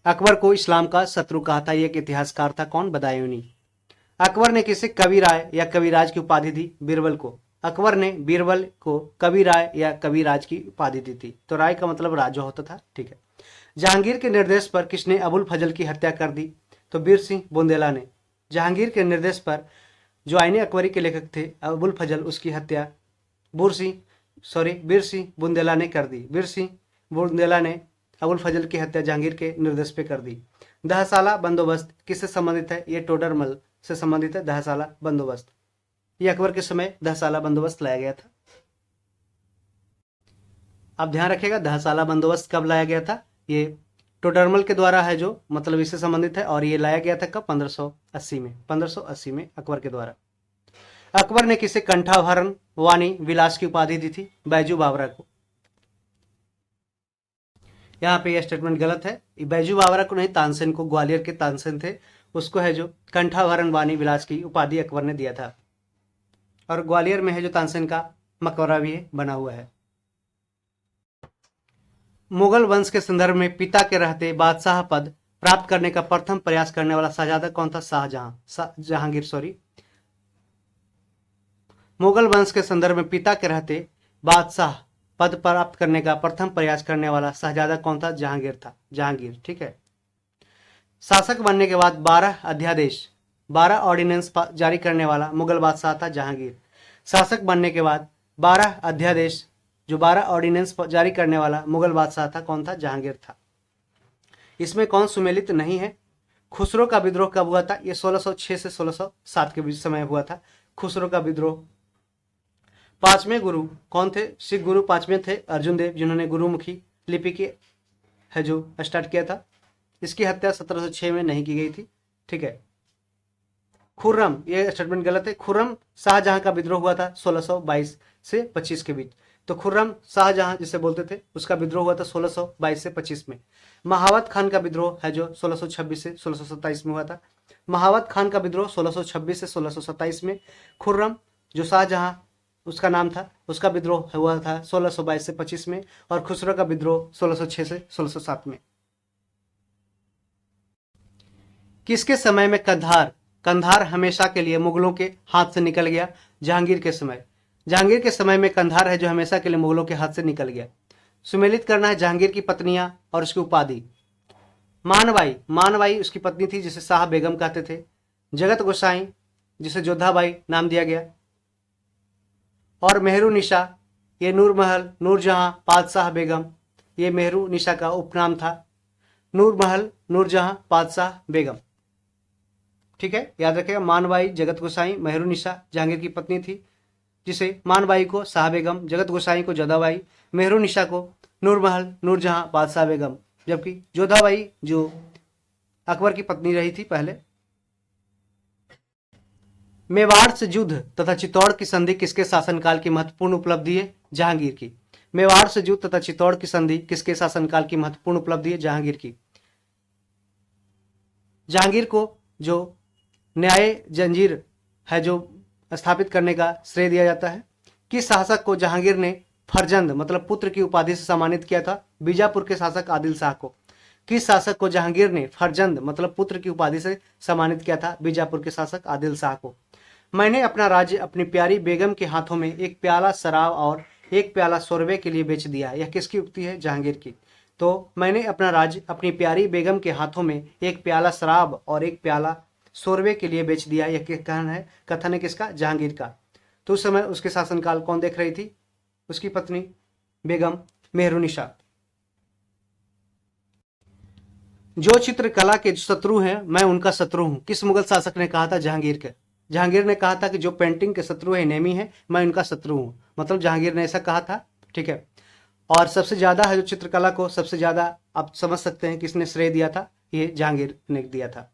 अकबर को इस्लाम का शत्रु कहा था। ये एक इतिहासकार था। कौन? बदायूनी। अकबर ने किसे कविराय या कविराज की उपाधि दी? बीरबल को। अकबर ने बीरबल को कविराय या कविराज की उपाधि दी थी। तो राय का मतलब राजा होता था। ठीक है। जहांगीर के निर्देश पर किसने अबुल फजल की हत्या कर दी? तो बीर सिंह बुंदेला ने। जहांगीर के निर्देश पर जो आईने अकबरी के लेखक थे अबुल फजल उसकी हत्या बीर सिंह बुंदेला ने कर दी। बीर सिंह बुंदेला ने अबुल फजल की हत्या जहांगीर के निर्देश पे कर दी। 10 साला बंदोबस्त किससे संबंधित है? ये टोडरमल से संबंधित है। 10 साला बंदोबस्त ये अकबर के समय 10 साला बंदोबस्त लाया गया था। आप ध्यान रखिएगा 10 साला बंदोबस्त कब लाया गया था? ये टोडरमल के द्वारा है जो मतलब इससे संबंधित है। और ये लाया गया था कब? 1580 में। 1580 में अकबर के द्वारा। अकबर ने किसे कंठाभरण वाणी विलास की उपाधि दी थी? बैजू बावरा को। यहाँ पे यह स्टेटमेंट गलत है। बैजू बावरा को नहीं, तानसेन को। ग्वालियर के तानसेन थे उसको है जो कंठाभरण वाणी विलास की उपाधि अकबर ने दिया था। और ग्वालियर में है जो तानसेन का मकबरा भी बना हुआ है। मुगल वंश के संदर्भ में पिता के रहते बादशाह पद प्राप्त करने का प्रथम प्रयास करने वाला शहजादा कौन था? जहांगीर सॉरी। मुगल वंश के संदर्भ में पिता के रहते बादशाह पद प्राप्त करने का प्रथम प्रयास करने वाला शहजादा कौन था? जहांगीर था, जहांगीर। ठीक है। शासक बनने के बाद 12 अध्यादेश 12 ऑर्डिनेंस जारी करने वाला मुगल बादशाह था जहांगीर। शासक बनने के बाद 12 अध्यादेश जो 12 ऑर्डिनेंस जारी करने वाला मुगल बादशाह था कौन था? जहांगीर था। इसमें कौन सुमेलित नहीं है? खुसरो का विद्रोह कब हुआ था? ये 1606 से 1607 के बीच समय हुआ था खुसरो का विद्रोह। पांचवें गुरु कौन थे? सिख गुरु पांचवें थे अर्जुन देव, जिन्होंने गुरुमुखी लिपि की है जो स्टार्ट किया था। इसकी हत्या 1706 में नहीं की गई थी। ठीक है। खुर्रम, ये स्टेटमेंट गलत है। खुर्रम शाहजहां का विद्रोह हुआ था 1622 से 25 के बीच। तो खुर्रम शाहजहां जिसे बोलते थे उसका विद्रोह हुआ था 1622 से 25 में। महावत खान का विद्रोह है जो 1626 से 1627 में हुआ था। महावत खान का विद्रोह 1626 से 1627 में। खुर्रम जो शाहजहां उसका नाम था, उसका विद्रोह हुआ था 1622 से 25 में। और खुसरो का विद्रोह 1606 से 1607 में। किसके समय में कंधार हमेशा के लिए मुगलों के हाथ से निकल गया? जहांगीर के समय। जहांगीर के समय में कंधार है जो हमेशा के लिए मुगलों के हाथ से निकल गया। सुमेलित करना है जहांगीर की पत्नियां और उसकी उपाधि। मानबाई उसकी पत्नी थी जिसे शाह बेगम कहते थे। जगत गोसाई जिसे जोधाबाई नाम दिया गया। और मेहरू निशा ये नूरमहल, नूरजहां, पादशाह बेगम, ये मेहरू निशा का उपनाम था। नूरमहल, नूरजहां, पादशाह बेगम। ठीक है, याद रखिएगा। मानबाई, जगत गोसाई, मेहरू निशा जहांगीर की पत्नी थी, जिसे मानबाई को शाह बेगम, जगत गोसाई को जोधाबाई, मेहरू निशा को नूरमहल, नूरजहां, बादशाह बेगम, जबकि जोधाबाई जो अकबर की पत्नी रही थी पहले। मेवाड़ से युद्ध तथा चित्तौड़ की संधि किसके शासनकाल की महत्वपूर्ण उपलब्धि है? जहांगीर की। मेवाड़ से युद्ध तथा चित्तौड़ की संधि किसके शासनकाल की महत्वपूर्ण उपलब्धि है? जहांगीर की। जहांगीर को जो न्याय जंजीर है जो स्थापित करने का श्रेय दिया जाता है। किस शासक को जहांगीर ने फरजंद मतलब पुत्र की उपाधि से सम्मानित किया था? बीजापुर के शासक आदिल शाह को। किस शासक को जहांगीर ने फरजंद मतलब पुत्र की उपाधि से सम्मानित किया था? बीजापुर के शासक आदिल शाह को। मैंने अपना राज्य अपनी प्यारी बेगम के हाथों में एक प्याला शराब और एक प्याला शोरबे के लिए बेच दिया। यह किसकी उक्ति है? जहांगीर की। तो मैंने अपना राज्य अपनी प्यारी बेगम के हाथों में एक प्याला शराब और एक प्याला शोरबे के लिए बेच दिया। यह कथन है किसका? जहांगीर का। तो उस समय उसके शासनकाल कौन देख रही थी? उसकी पत्नी बेगम मेहरुनिशा। जो चित्रकला के शत्रु हैं मैं उनका शत्रु हूं, किस मुगल शासक ने कहा था? जहांगीर के। जहांगीर ने कहा था कि जो पेंटिंग के शत्रु है नेमी है, मैं उनका शत्रु हूं। मतलब जहांगीर ने ऐसा कहा था। ठीक है। और सबसे ज्यादा है जो चित्रकला को सबसे ज्यादा आप समझ सकते हैं किसने श्रेय दिया था? ये जहांगीर ने दिया था।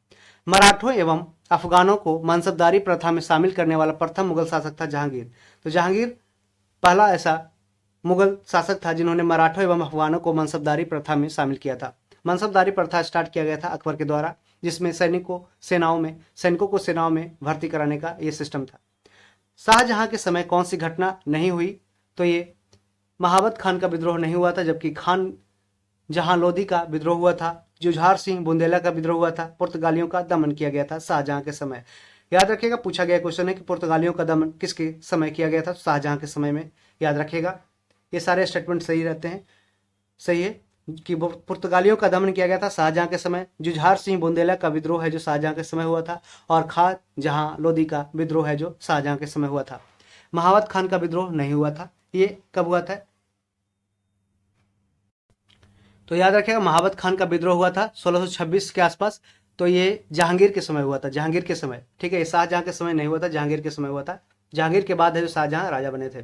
मराठों एवं अफगानों को मनसबदारी प्रथा में शामिल करने वाला प्रथम मुगल शासक था जहांगीर। तो जहांगीर पहला ऐसा मुगल शासक था जिन्होंने मराठों एवं अफगानों को मनसबदारी प्रथा में शामिल किया था। मनसबदारी प्रथा स्टार्ट किया गया था अकबर के द्वारा, जिसमें सैनिकों को सेनाओं में भर्ती कराने का ये सिस्टम था। शाहजहां के समय कौन सी घटना नहीं हुई? तो ये महावत खान का विद्रोह नहीं हुआ था, जबकि खान जहां लोदी का विद्रोह हुआ था। जुझार सिंह बुंदेला का विद्रोह हुआ था। पुर्तगालियों का दमन किया गया था शाहजहां के समय। याद रखिएगा, पूछा गया क्वेश्चन है कि पुर्तगालियों का दमन किसके समय किया गया था? शाहजहां के समय में। याद रखिएगा, ये सारे स्टेटमेंट सही रहते हैं। सही है कि पुर्तगालियों का दमन किया गया था शाहजहां के समय। जुझार सिंह बुंदेला का विद्रोह है जो शाहजहां के समय हुआ था। और खान जहां लोदी का विद्रोह है जो शाहजहां के समय हुआ था। महावत खान का विद्रोह नहीं हुआ था। ये कब हुआ था? तो याद रखिएगा, महावत खान का विद्रोह हुआ था 1626 के आसपास। तो ये जहांगीर के समय हुआ था, जहांगीर के समय। ठीक है, शाहजहां के समय नहीं हुआ था, जहांगीर के समय हुआ था। जहांगीर के बाद है जो शाहजहां राजा बने थे।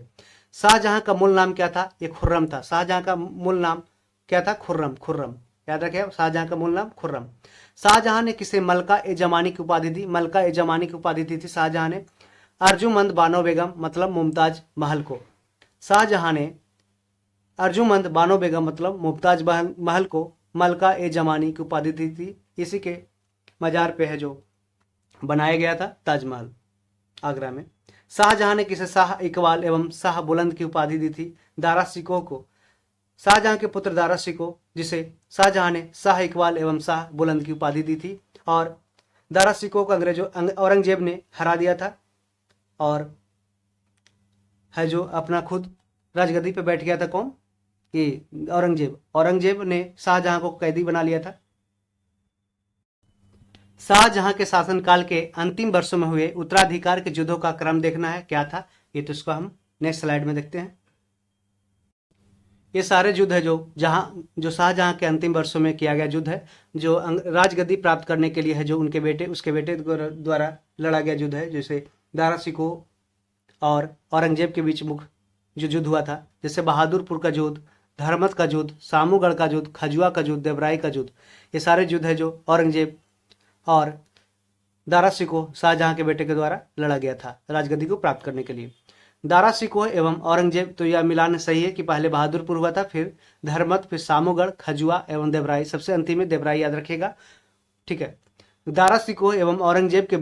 शाहजहां का मूल नाम क्या था? ये खुर्रम था। शाहजहां का मूल नाम क्या था? खुर्रम। याद रखिए, शाहजहां का मूल नाम खुर्रम। शाहजहां ने किसे मलका ए जमानी की उपाधि दी? मलका ए जमानी की उपाधि दी थी शाहजहां ने अर्जुमंद बानो बेगम मतलब मुमताज महल को। शाहजहां ने अर्जुमंद बानो बेगम मतलब मुमताज महल को मलका ए जमानी की उपाधि दी थी। इसी के मजार पे है जो बनाया गया था ताजमहल आगरा में। शाहजहां ने किसे शाह इकबाल एवं शाह बुलंद की उपाधि दी थी? दारा सिकोह को। शाहजहां के पुत्र दारा शिकोह, जिसे शाहजहां ने शाह इकबाल एवं शाह बुलंद की उपाधि दी थी, और दारा शिकोह को औरंगजेब ने हरा दिया था, और है जो अपना खुद राजगद्दी पे बैठ गया था। कौन? कि औरंगजेब ने शाहजहां को कैदी बना लिया था। शाहजहां के शासनकाल के अंतिम वर्षों में हुए उत्तराधिकार के युद्धों का क्रम देखना है, क्या था ये, तो इसको हम नेक्स्ट स्लाइड में देखते हैं। ये सारे युद्ध है जो शाहजहां के अंतिम वर्षों में किया गया युद्ध है, जो राजगद्दी प्राप्त करने के लिए है, जो उसके बेटे द्वारा लड़ा गया युद्ध है। जैसे दारा शिकोह और औरंगजेब के बीच मुख्य जो युद्ध हुआ था, जैसे बहादुरपुर का युद्ध, धर्मत का युद्ध, सामूगढ़ का युद्ध, खजुआ का युद्ध, देवराई का युद्ध, ये सारे युद्ध है जो औरंगजेब और दारा शिकोह शाहजहां के बेटे के द्वारा लड़ा गया था राजगद्दी को प्राप्त करने के लिए। दारा शिकोह एवं औरंगजेब, तो यह मिलान सही है कि पहले बहादुरपुर हुआ था, फिर धर्मत, फिर सामूगढ़, खजुआ एवं देवराई, सबसे अंतिम में देवराई, याद रखिएगा। ठीक है। दारा शिकोह एवं औरंगजेब के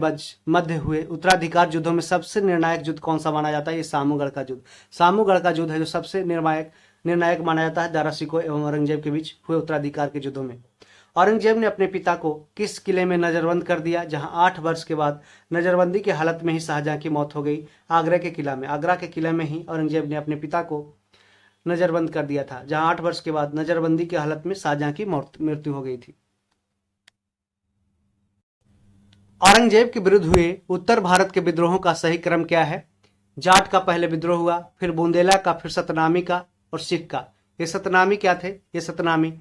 मध्य हुए उत्तराधिकार युद्धों में सबसे निर्णायक युद्ध कौन सा माना जाता है? ये सामूगढ़ का युद्ध। सामूगढ़ का युद्ध है जो सबसे निर्णायक माना जाता है दारा शिकोह एवं औरंगजेब के बीच हुए उत्तराधिकार के युद्धों में। औरंगजेब ने अपने पिता को किस किले में नजरबंद कर दिया, जहां 8 वर्ष के बाद नजरबंदी की हालत में ही शाहजहां की मौत हो गई? आगरा के किला में। आगरा के किले में ही औरंगजेब ने अपने पिता को नजरबंद कर दिया था, जहां 8 वर्ष के बाद नजरबंदी की हालत में शाहजहां की मृत्यु हो गई थी। औरंगजेब के विरुद्ध हुए उत्तर भारत के विद्रोहों का सही क्रम क्या है? जाट का पहले विद्रोह हुआ, फिर बुंदेला का, फिर सतनामी का और सिख का। ये सतनामी क्या थे? ये सतनामी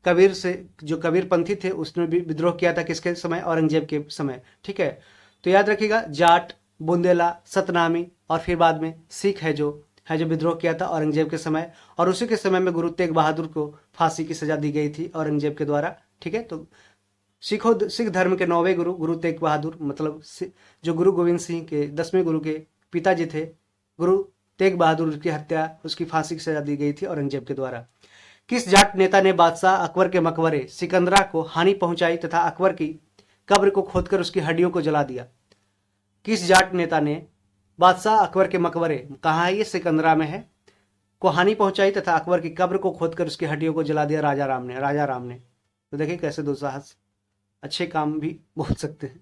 कबीर से जो कबीरपंथी थे उसने भी विद्रोह किया था। किसके समय? औरंगजेब के समय। ठीक है, तो याद रखिएगा, जाट, बुंदेला, सतनामी और फिर बाद में सिख है जो विद्रोह किया था औरंगजेब के समय, और उसी के समय में गुरु तेग बहादुर को फांसी की सजा दी गई थी औरंगजेब के द्वारा। ठीक है, तो सिख धर्म के 9वें गुरु तेग बहादुर, मतलब जो गुरु गोविंद सिंह के 10वें गुरु के पिताजी थे, गुरु तेग बहादुर की हत्या, उसकी फांसी की सजा दी गई थी औरंगजेब के द्वारा। किस जाट नेता ने बादशाह अकबर के मकबरे सिकंदरा को हानि पहुंचाई तथा अकबर की कब्र को खोदकर उसकी हड्डियों को जला दिया? किस जाट नेता ने बादशाह अकबर के मकबरे, कहाँ है ये? सिकंदरा में है, को हानि पहुंचाई तथा अकबर की कब्र को खोदकर उसकी हड्डियों को जला दिया? राजा राम ने। तो देखिए कैसे दुस्साहस, अच्छे काम भी बोल सकते हैं।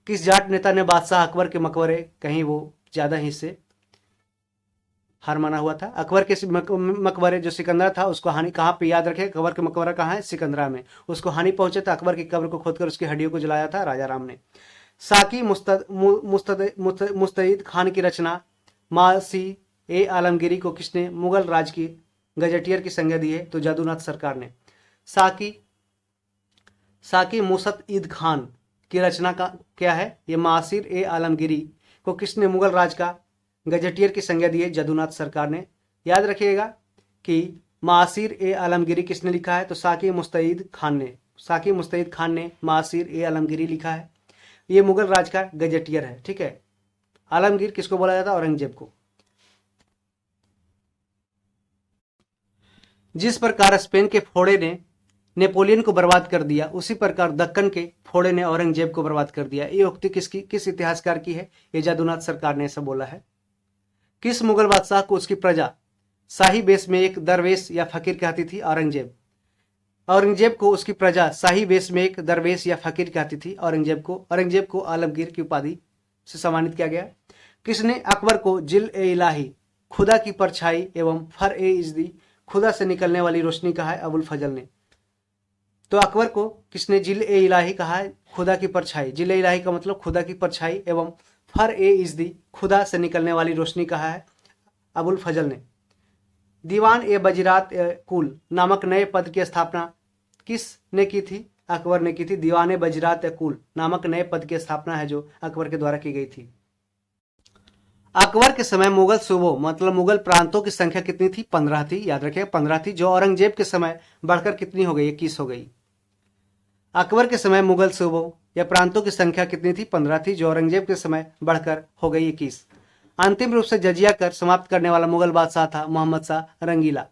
किस जाट नेता ने बादशाह अकबर के मकबरे, कहीं वो ज्यादा ही से हार माना हुआ था? अकबर के मकबरे जो सिकंदरा था उसको हानि, कहाँ पे याद रखे, अकबर के मकबरा कहाँ है? सिकंदरा में। उसको हानि पहुंचे तो अकबर की कब्र को खोदकर उसकी हड्डियों को जलाया था राजा राम ने। साकी मुस्तईद खान की रचना मासी ए आलमगीरी को किसने मुगल राज की गजेटियर की संज्ञा दी है? तो जादूनाथ सरकार ने। साकी मुस्तईद खान की रचना का क्या है? ये मासिर ए आलमगीरी को किसने मुगल राज का गजेटियर की संज्ञा दी है? जादूनाथ सरकार ने। याद रखिएगा कि मासिर ए आलमगीरी किसने लिखा है? तो साकी मुस्तईद खान ने मासिर ए आलमगीरी लिखा है। ये मुगल राज का गजेटियर है। ठीक है, आलमगीर किसको बोला जाता है? औरंगजेब को। जिस प्रकार स्पेन के फोड़े ने नेपोलियन को बर्बाद कर दिया, उसी प्रकार दक्कन के फोड़े ने औरंगजेब को बर्बाद कर दिया। ये उक्ति किस इतिहासकार की है? ये जादूनाथ सरकार ने ऐसा बोला है। किस मुगल बादशाह को उसकी प्रजा शाही वेश में एक दरवेश या फकीर कहती थी? औरंगजेब को उसकी प्रजा शाही वेश में एक दरवेश या फकीर कहती थी। औरंगजेब को आलमगीर की उपाधि से सम्मानित किया गया। किसने अकबर को जिल ए इलाही, खुदा की परछाई एवं फर ए इजदी, खुदा से निकलने वाली रोशनी कहा है? अबुल फजल ने। तो अकबर को किसने जिल ए इलाही कहा है? खुदा की परछाई। जिल ए इलाही का मतलब खुदा की परछाई एवं फर ए इजदी, खुदा से निकलने वाली रोशनी कहा है? अबुल फजल ने। दीवान ए बजीरात कुल नामक नए पद की स्थापना किसने की थी? अकबर ने की थी। दीवान ए बजीरात कुल नामक नए पद की स्थापना है जो अकबर के द्वारा की गई थी। अकबर के समय मुगल सूबों, मतलब मुगल प्रांतों की संख्या कितनी थी? 15 थी। याद रखिए 15 थी, जो औरंगजेब के समय बढ़कर कितनी हो गई? 21 हो गई। अकबर के समय मुगल सूबों या प्रांतों की संख्या कितनी थी? 15 थी, जो औरंगजेब के समय बढ़कर हो गई 21। अंतिम रूप से जजिया कर समाप्त करने वाला मुगल बादशाह था मोहम्मद शाह रंगीला।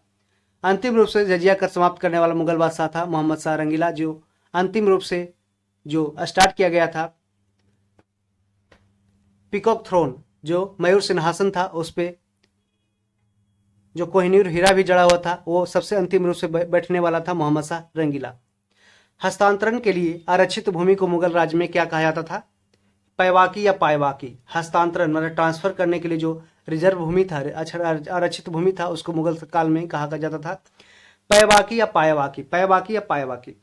अंतिम रूप से जजिया कर समाप्त करने वाला मुगल बादशाह था मोहम्मद शाह रंगीला, जो अंतिम रूप से जो स्टार्ट किया गया था पीकॉक थ्रोन, जो मयूर सिंहासन था, उस पे जो कोहिनूर हीरा भी जड़ा हुआ था, वो सबसे अंतिम रूप से बैठने वाला था मोहम्मद शाह रंगीला। हस्तांतरण के लिए आरक्षित भूमि को मुगल राज्य में क्या कहा जाता था? पैवाकी या पायवाकी। हस्तांतरण मतलब ट्रांसफर करने के लिए जो रिजर्व भूमि था, आरक्षित भूमि था, उसको मुगल काल में कहा जाता था पैवाकी या पायवाकी, पैवाकी या पायवाकी।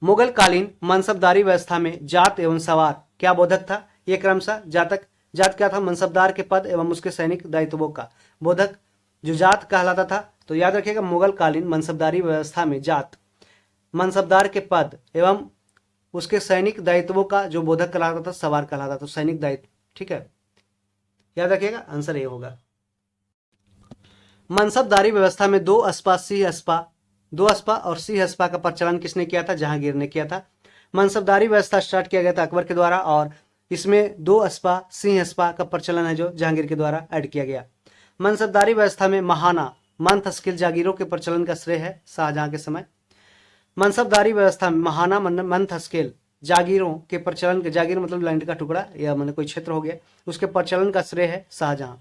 मुगल कालीन मनसबदारी व्यवस्था में जात एवं सवार क्या बोधक था? ये क्रमशः जात क्या था? मनसबदार के पद एवं उसके सैनिक दायित्वों का बोधक जो जात कहलाता था। तो याद रखिएगा, मुगल कालीन मनसबदारी व्यवस्था में जात, मनसबदार के पद एवं उसके सैनिक दायित्वों का जो बोधक कहलाता था सवार कहलाता था, तो सैनिक दायित्व। ठीक है, याद रखिएगा, आंसर ये होगा। मनसबदारी व्यवस्था में दो अस्पा और सी अस्पा का प्रचलन किसने किया था? जहांगीर ने किया था। मनसबदारी व्यवस्था स्टार्ट किया गया था अकबर के द्वारा, और इसमें दो अस्पा सिंह अस्पा का प्रचलन है जो जहांगीर के द्वारा ऐड किया गया। मनसबदारी व्यवस्था में महाना मंथस्किल जागीरों के प्रचलन का श्रेय है शाहजहां के समय। मनसबदारी व्यवस्था में महाना मंथस्किल जागीरों के प्रचलन के, जागीर मतलब लैंड का टुकड़ा या मतलब कोई क्षेत्र हो गया, उसके प्रचलन का श्रेय है शाहजहां।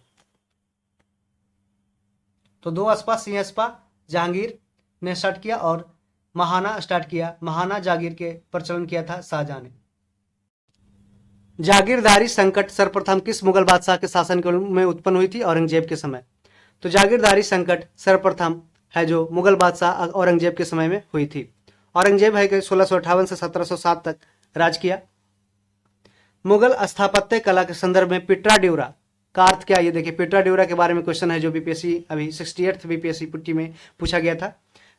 तो दो अस्पा सिंह अस्पा जहांगीर ने स्टार्ट किया और महाना स्टार्ट किया, महाना जागीर के प्रचलन किया था शाहजहां ने। जागीरदारी संकट सर्वप्रथम किस मुगल बादशाह के शासन में उत्पन्न हुई थी? औरंगजेब के समय। तो जागीरदारी संकट सर्वप्रथम है जो मुगल बादशाह औरंगजेब के समय में हुई थी। औरंगजेब है कि 1658 से 1707 तक राज किया। मुगल स्थापत्य कला के संदर्भ में पिट्रा ड्यूरा का अर्थ क्या? ये देखिए, पिट्रा ड्यूरा के बारे में क्वेश्चन है जो बीपीएससी अभी 68th बीपीएससी पुट्टी में पूछा गया था।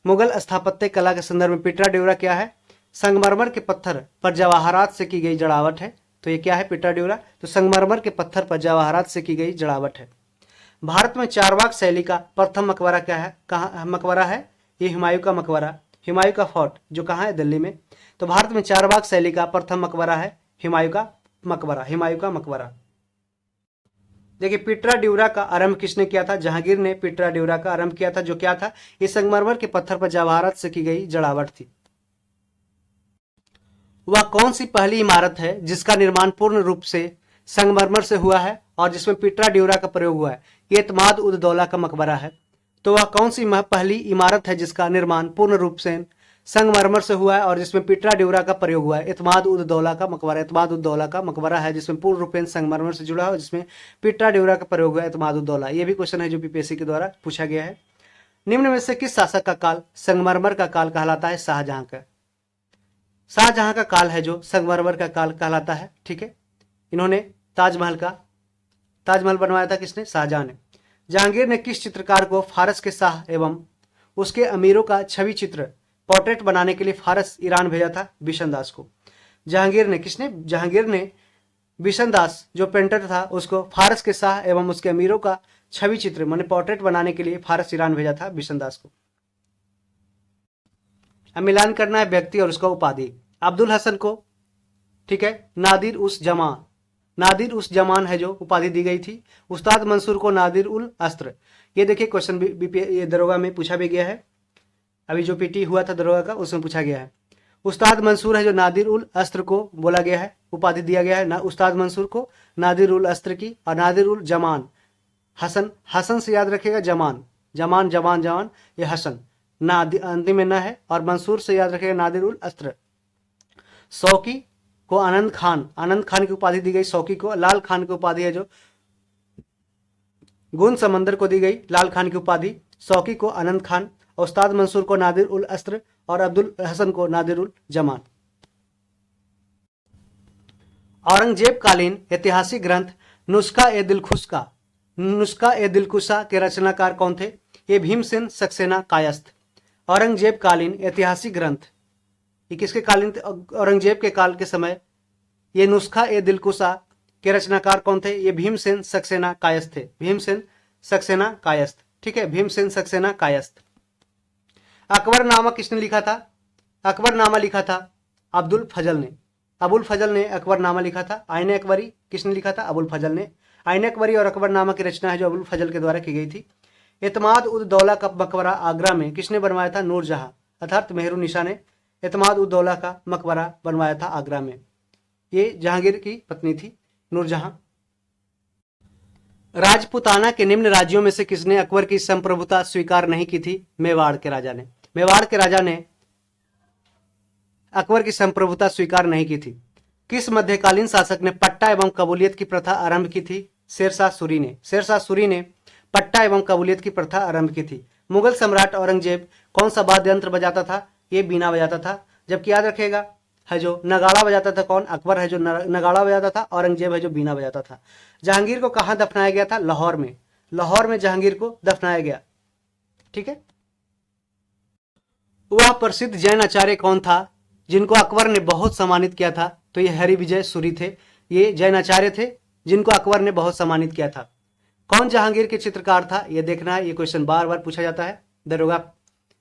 मुगल स्थापत्य कला के संदर्भ में पिट्रा ड्यूरा क्या है? संगमरमर के पत्थर पर जवाहरात से की गई जड़ावट है। तो ये क्या है पिट्रा ड्यूरा? तो संगमरमर के पत्थर पर जवाहरात से की गई जड़ावट है। भारत में चारबाग शैली का प्रथम मकबरा क्या है? कहाँ मकबरा है? ये हुमायूं का मकबरा, हुमायूं का फोर्ट जो कहाँ है? दिल्ली में। तो भारत में चारबाग शैली का प्रथम मकबरा है हुमायूं का मकबरा, हुमायूं का मकबरा। देखिए, पिट्रा ड्यूरा का आरंभ किसने किया था? जहांगीर ने पिट्रा ड्यूरा का आरंभ किया था, जो क्या था? ये संगमरमर के पत्थर पर जवाहरात से की गई जड़ावट थी। वह कौन सी पहली इमारत है जिसका निर्माण पूर्ण रूप से संगमरमर से हुआ है और जिसमें पिट्रा ड्यूरा का प्रयोग हुआ है? ये इत्माद उद दौला का मकबरा है। तो वह कौन सी पहली इमारत है जिसका निर्माण पूर्ण रूप से संगमरमर से हुआ है और जिसमें पिट्रा ड्यूरा का प्रयोग हुआ है? इत्माद उद दौला का मकबरा। इत्माद उद दौला का मकबरा है जिसमें पूर्ण रूप से संगमरमर से जुड़ा है और जिसमें पिट्रा ड्यूरा का प्रयोग हुआ है, इत्माद उद दौला। ये भी क्वेश्चन है जो बीपीएससी के द्वारा पूछा गया है। निम्न में से किस शासक का काल संगमरमर का काल कहलाता है? शाहजहां का। शाहजहां का काल है जो संगमरमर का काल कहलाता है। ठीक है, इन्होंने ताजमहल बनवाया था किसने? शाहजहां ने। जहांगीर ने किस चित्रकार को फारस के शाह एवं उसके अमीरों का छवि चित्र पोर्ट्रेट बनाने के लिए फारस ईरान भेजा था? बिशनदास को। जहांगीर ने बिशनदास जो पेंटर था उसको फारस के शाह एवं उसके अमीरों का छवि चित्र माने पोर्ट्रेट बनाने के लिए फारस ईरान भेजा था बिशनदास को। अब मिलान करना है व्यक्ति और उसका उपाधि। अब्दुल हसन को, ठीक है, नादिर उस जमान है जो उपाधि दी गई थी। उस्ताद मंसूर को नादिर उल अस्त्र। ये देखिए क्वेश्चन ये दरोगा में पूछा भी गया है, अभी जो पीटी हुआ था दरोगा का उसमें पूछा गया है। उस्ताद मंसूर है जो नादिर उल अस्त्र को बोला गया है, उपाधि दिया गया है ना उस्ताद मंसूर को नादिर उल अस्त्र की। और नादिर उल जमान हसन से याद रखेगा जमान ये हसन ना अंतिम में ना है, और मंसूर से याद रखेगा नादिर उल अस्त्र। शौकी को आनंद खान की उपाधि दी गई शौकी को। लाल खान की उपाधि है जो गुन समंदर को दी गई लाल खान की उपाधि, शौकी को आनंद खान, उस्ताद मंसूर को नादिर उल अस्त्र और अब्दुल हसन को नादिर उल जमान। औरंगजेब कालीन ऐतिहासिक ग्रंथ नुस्खा ए दिलकुशा के रचनाकार कौन थे? ये भीमसेन सक्सेना कायस्थ। औरंगजेब कालीन ऐतिहासिक ग्रंथ ये किसके कालीन थे? औरंगजेब के काल के समय ये नुस्खा ए दिलकुशा के रचनाकार कौन थे? ये भीमसेन सक्सेना कायस्थ थे। भीमसेन सक्सेना कायस्थ, ठीक है, भीमसेन सक्सेना कायस्थ। अकबरनामा किसने लिखा था? अकबरनामा लिखा था अब्दुल फजल ने अकबरनामा लिखा था। आईने अकबरी किसने लिखा था? अबुल फजल ने। आईने अकबरी और अकबरनामा की रचना है जो अबुल फजल के द्वारा की गई थी। इत्माद उद दौला का मकबरा आगरा में किसने बनवाया था? नूरजहां अर्थात मेहरुनिसा ने इत्माद उद दौला का मकबरा बनवाया था आगरा में। ये जहांगीर की पत्नी थी नूरजहां। राजपूताना के निम्न राज्यों में से किसने अकबर की संप्रभुता स्वीकार नहीं की थी? मेवाड़ के राजा ने। मेवाड़ के राजा ने अकबर की संप्रभुता स्वीकार नहीं की थी। किस मध्यकालीन शासक ने पट्टा एवं कबूलियत की प्रथा आरंभ की थी? शेरशाह सूरी ने। शेरशाह सूरी ने पट्टा एवं कबूलियत की प्रथा आरंभ की थी। मुगल सम्राट औरंगजेब कौन सा वाद्य यंत्र बजाता था? ये बीना बजाता था। जबकि याद रखेगा है जो नगाड़ा बजाता था कौन? अकबर है जो नगाड़ा बजाता था, औरंगजेब है जो बीना बजाता था। जहांगीर को कहां दफनाया गया था? लाहौर में। लाहौर में जहांगीर को दफनाया गया। ठीक है। वह प्रसिद्ध जैन आचार्य कौन था जिनको अकबर ने बहुत सम्मानित किया था? तो ये हरिविजय सूरी थे। ये जैन आचार्य थे जिनको अकबर ने बहुत सम्मानित किया था। कौन जहांगीर के चित्रकार था? ये देखना है, ये क्वेश्चन बार बार पूछा जाता है। दरोगा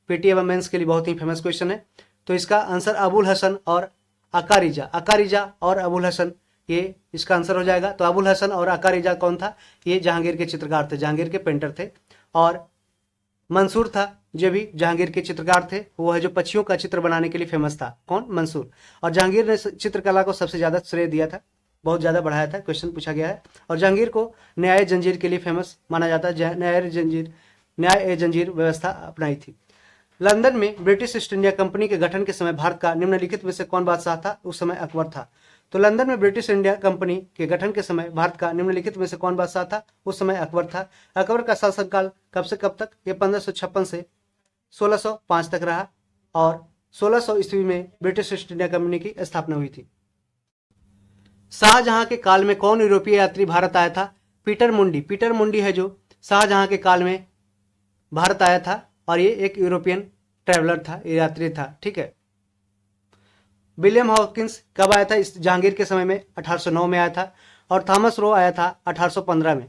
पीटी एवं मेंस के लिए बहुत ही फेमस क्वेश्चन है। तो इसका आंसर अबुल हसन और अकारिजा। अकारिजा और अबुल हसन, ये इसका आंसर हो जाएगा। तो अबुल हसन और अकारिजा कौन था? ये जहांगीर के चित्रकार थे, जहांगीर के पेंटर थे। और मंसूर था जो भी जहांगीर के चित्रकार थे, वो है जो पक्षियों का चित्र बनाने के लिए फेमस था। कौन? मंसूर। और जहांगीर ने चित्रकला को सबसे ज्यादा श्रेय दिया था, बहुत ज्यादा बढ़ाया था। क्वेश्चन पूछा गया है। और जहांगीर को न्याय जंजीर के लिए फेमस माना जाता है। न्याय जंजीर व्यवस्था अपनाई थी। लंदन में ब्रिटिश ईस्ट इंडिया कंपनी के गठन के समय भारत का निम्नलिखित में से कौन बादशाह था? उस समय अकबर था। तो लंदन में ब्रिटिश इंडिया कंपनी के गठन के समय भारत का निम्नलिखित में से कौन बादशाह था? उस समय अकबर था। अकबर का शासनकाल कब से कब तक? ये 1556 से 1605 तक रहा। और 1600 ईस्वी में ब्रिटिश ईस्ट इंडिया कंपनी की स्थापना हुई थी। शाहजहां के काल में कौन यूरोपीय यात्री भारत आया था? पीटर मुंडी। पीटर मुंडी है जो शाहजहां के काल में भारत आया था, और ये एक यूरोपियन ट्रैवलर था, यात्री था। ठीक है। विलियम हॉकिंस कब आया था? इस जहांगीर के समय में 1809 में आया था। और थॉमस रो आया था 1815 में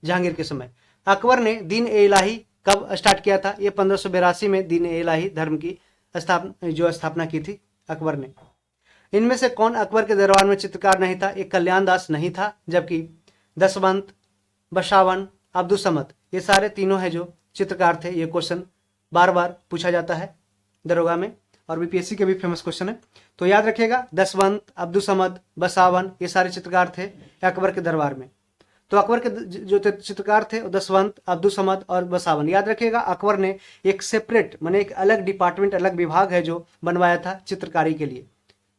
जहांगीर के समय। अकबर ने दीन ए इलाही कब स्टार्ट किया था? ये 1582 में दीन ए इलाही धर्म की स्थापना की थी अकबर ने। इनमें से कौन अकबर के दरबार में चित्रकार नहीं था? एक कल्याण दास नहीं था। जबकि दसवंत, बशावन, अब्दुल समद, ये सारे तीनों है जो चित्रकार थे। ये क्वेश्चन बार बार पूछा जाता है दरोगा में, और बीपीएससी के भी फेमस क्वेश्चन है। तो याद रखिएगा, दसवंत, अब्दुल समद, बसावन, ये सारे चित्रकार थे अकबर के दरबार में। तो अकबर के जो चित्रकार थे दसवंत, अब्दुल समद और बसावन। याद रखिएगा, अकबर ने एक सेपरेट माने एक अलग डिपार्टमेंट, अलग विभाग है जो बनवाया था चित्रकारी के लिए।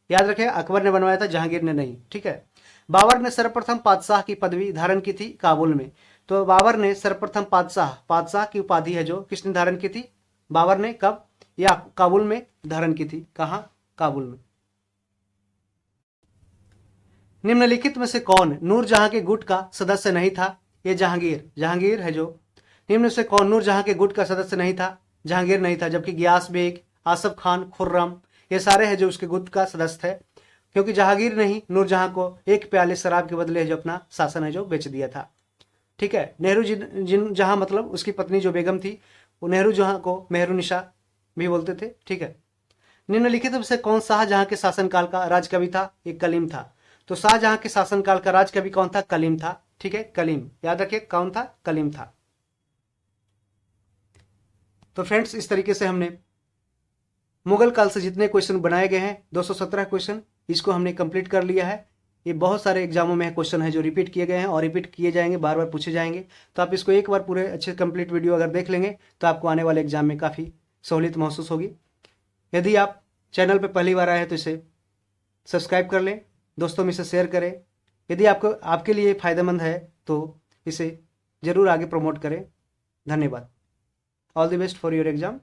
याद रखिएगा, अकबर ने बनवाया था, जहांगीर ने नहीं। ठीक है। बाबर ने सर्वप्रथम पातशाह की पदवी धारण की थी काबुल में। तो बाबर ने सर्वप्रथम पातशाह की उपाधि है जो किसने धारण की थी? बाबर ने। कब? या काबुल में धारण की थी। कहां? काबुल में। निम्नलिखित में से कौन नूरजहां के गुट का सदस्य नहीं था? ये जहांगीर है जो। निम्न में से कौन नूरजहां के गुट का सदस्य नहीं था? जहांगीर नहीं था। जबकि गियास बेग, आसफ खान, खुर्रम, ये सारे हैं जो उसके गुट का सदस्य थे, क्योंकि जहांगीर ने ही नूरजहां को एक प्याले शराब के बदले जो अपना शासन है जो बेच दिया था। ठीक है। नेहरू जहां मतलब उसकी पत्नी जो बेगम थी, वो नेहरू जहां को मेहरुनिशा भी बोलते थे। ठीक है। निम्नलिखित में से कौन शाहजहां के शासनकाल का राजकवि था? एक कलीम था। तो शाहजहां के शासनकाल का राजकवि कौन था? कलीम था। ठीक है, कलीम। याद रखिए कौन था? कलीम था। तो फ्रेंड्स, इस तरीके से हमने मुगल काल से जितने क्वेश्चन बनाए गए हैं 217 क्वेश्चन, इसको हमने कंप्लीट कर लिया है। ये बहुत सारे एग्जामों में क्वेश्चन है जो रिपीट किए गए हैं और रिपीट किए जाएंगे, बार बार पूछे जाएंगे। तो आप इसको एक बार पूरे अच्छे कंप्लीट वीडियो अगर देख लेंगे तो आपको आने वाले एग्जाम में काफ़ी सहूलियत महसूस होगी। यदि आप चैनल पर पहली बार आए हैं तो इसे सब्सक्राइब कर लें, दोस्तों में इसे शेयर करें। यदि आपके लिए फ़ायदेमंद है तो इसे ज़रूर आगे प्रमोट करें। धन्यवाद। All the best for your exam.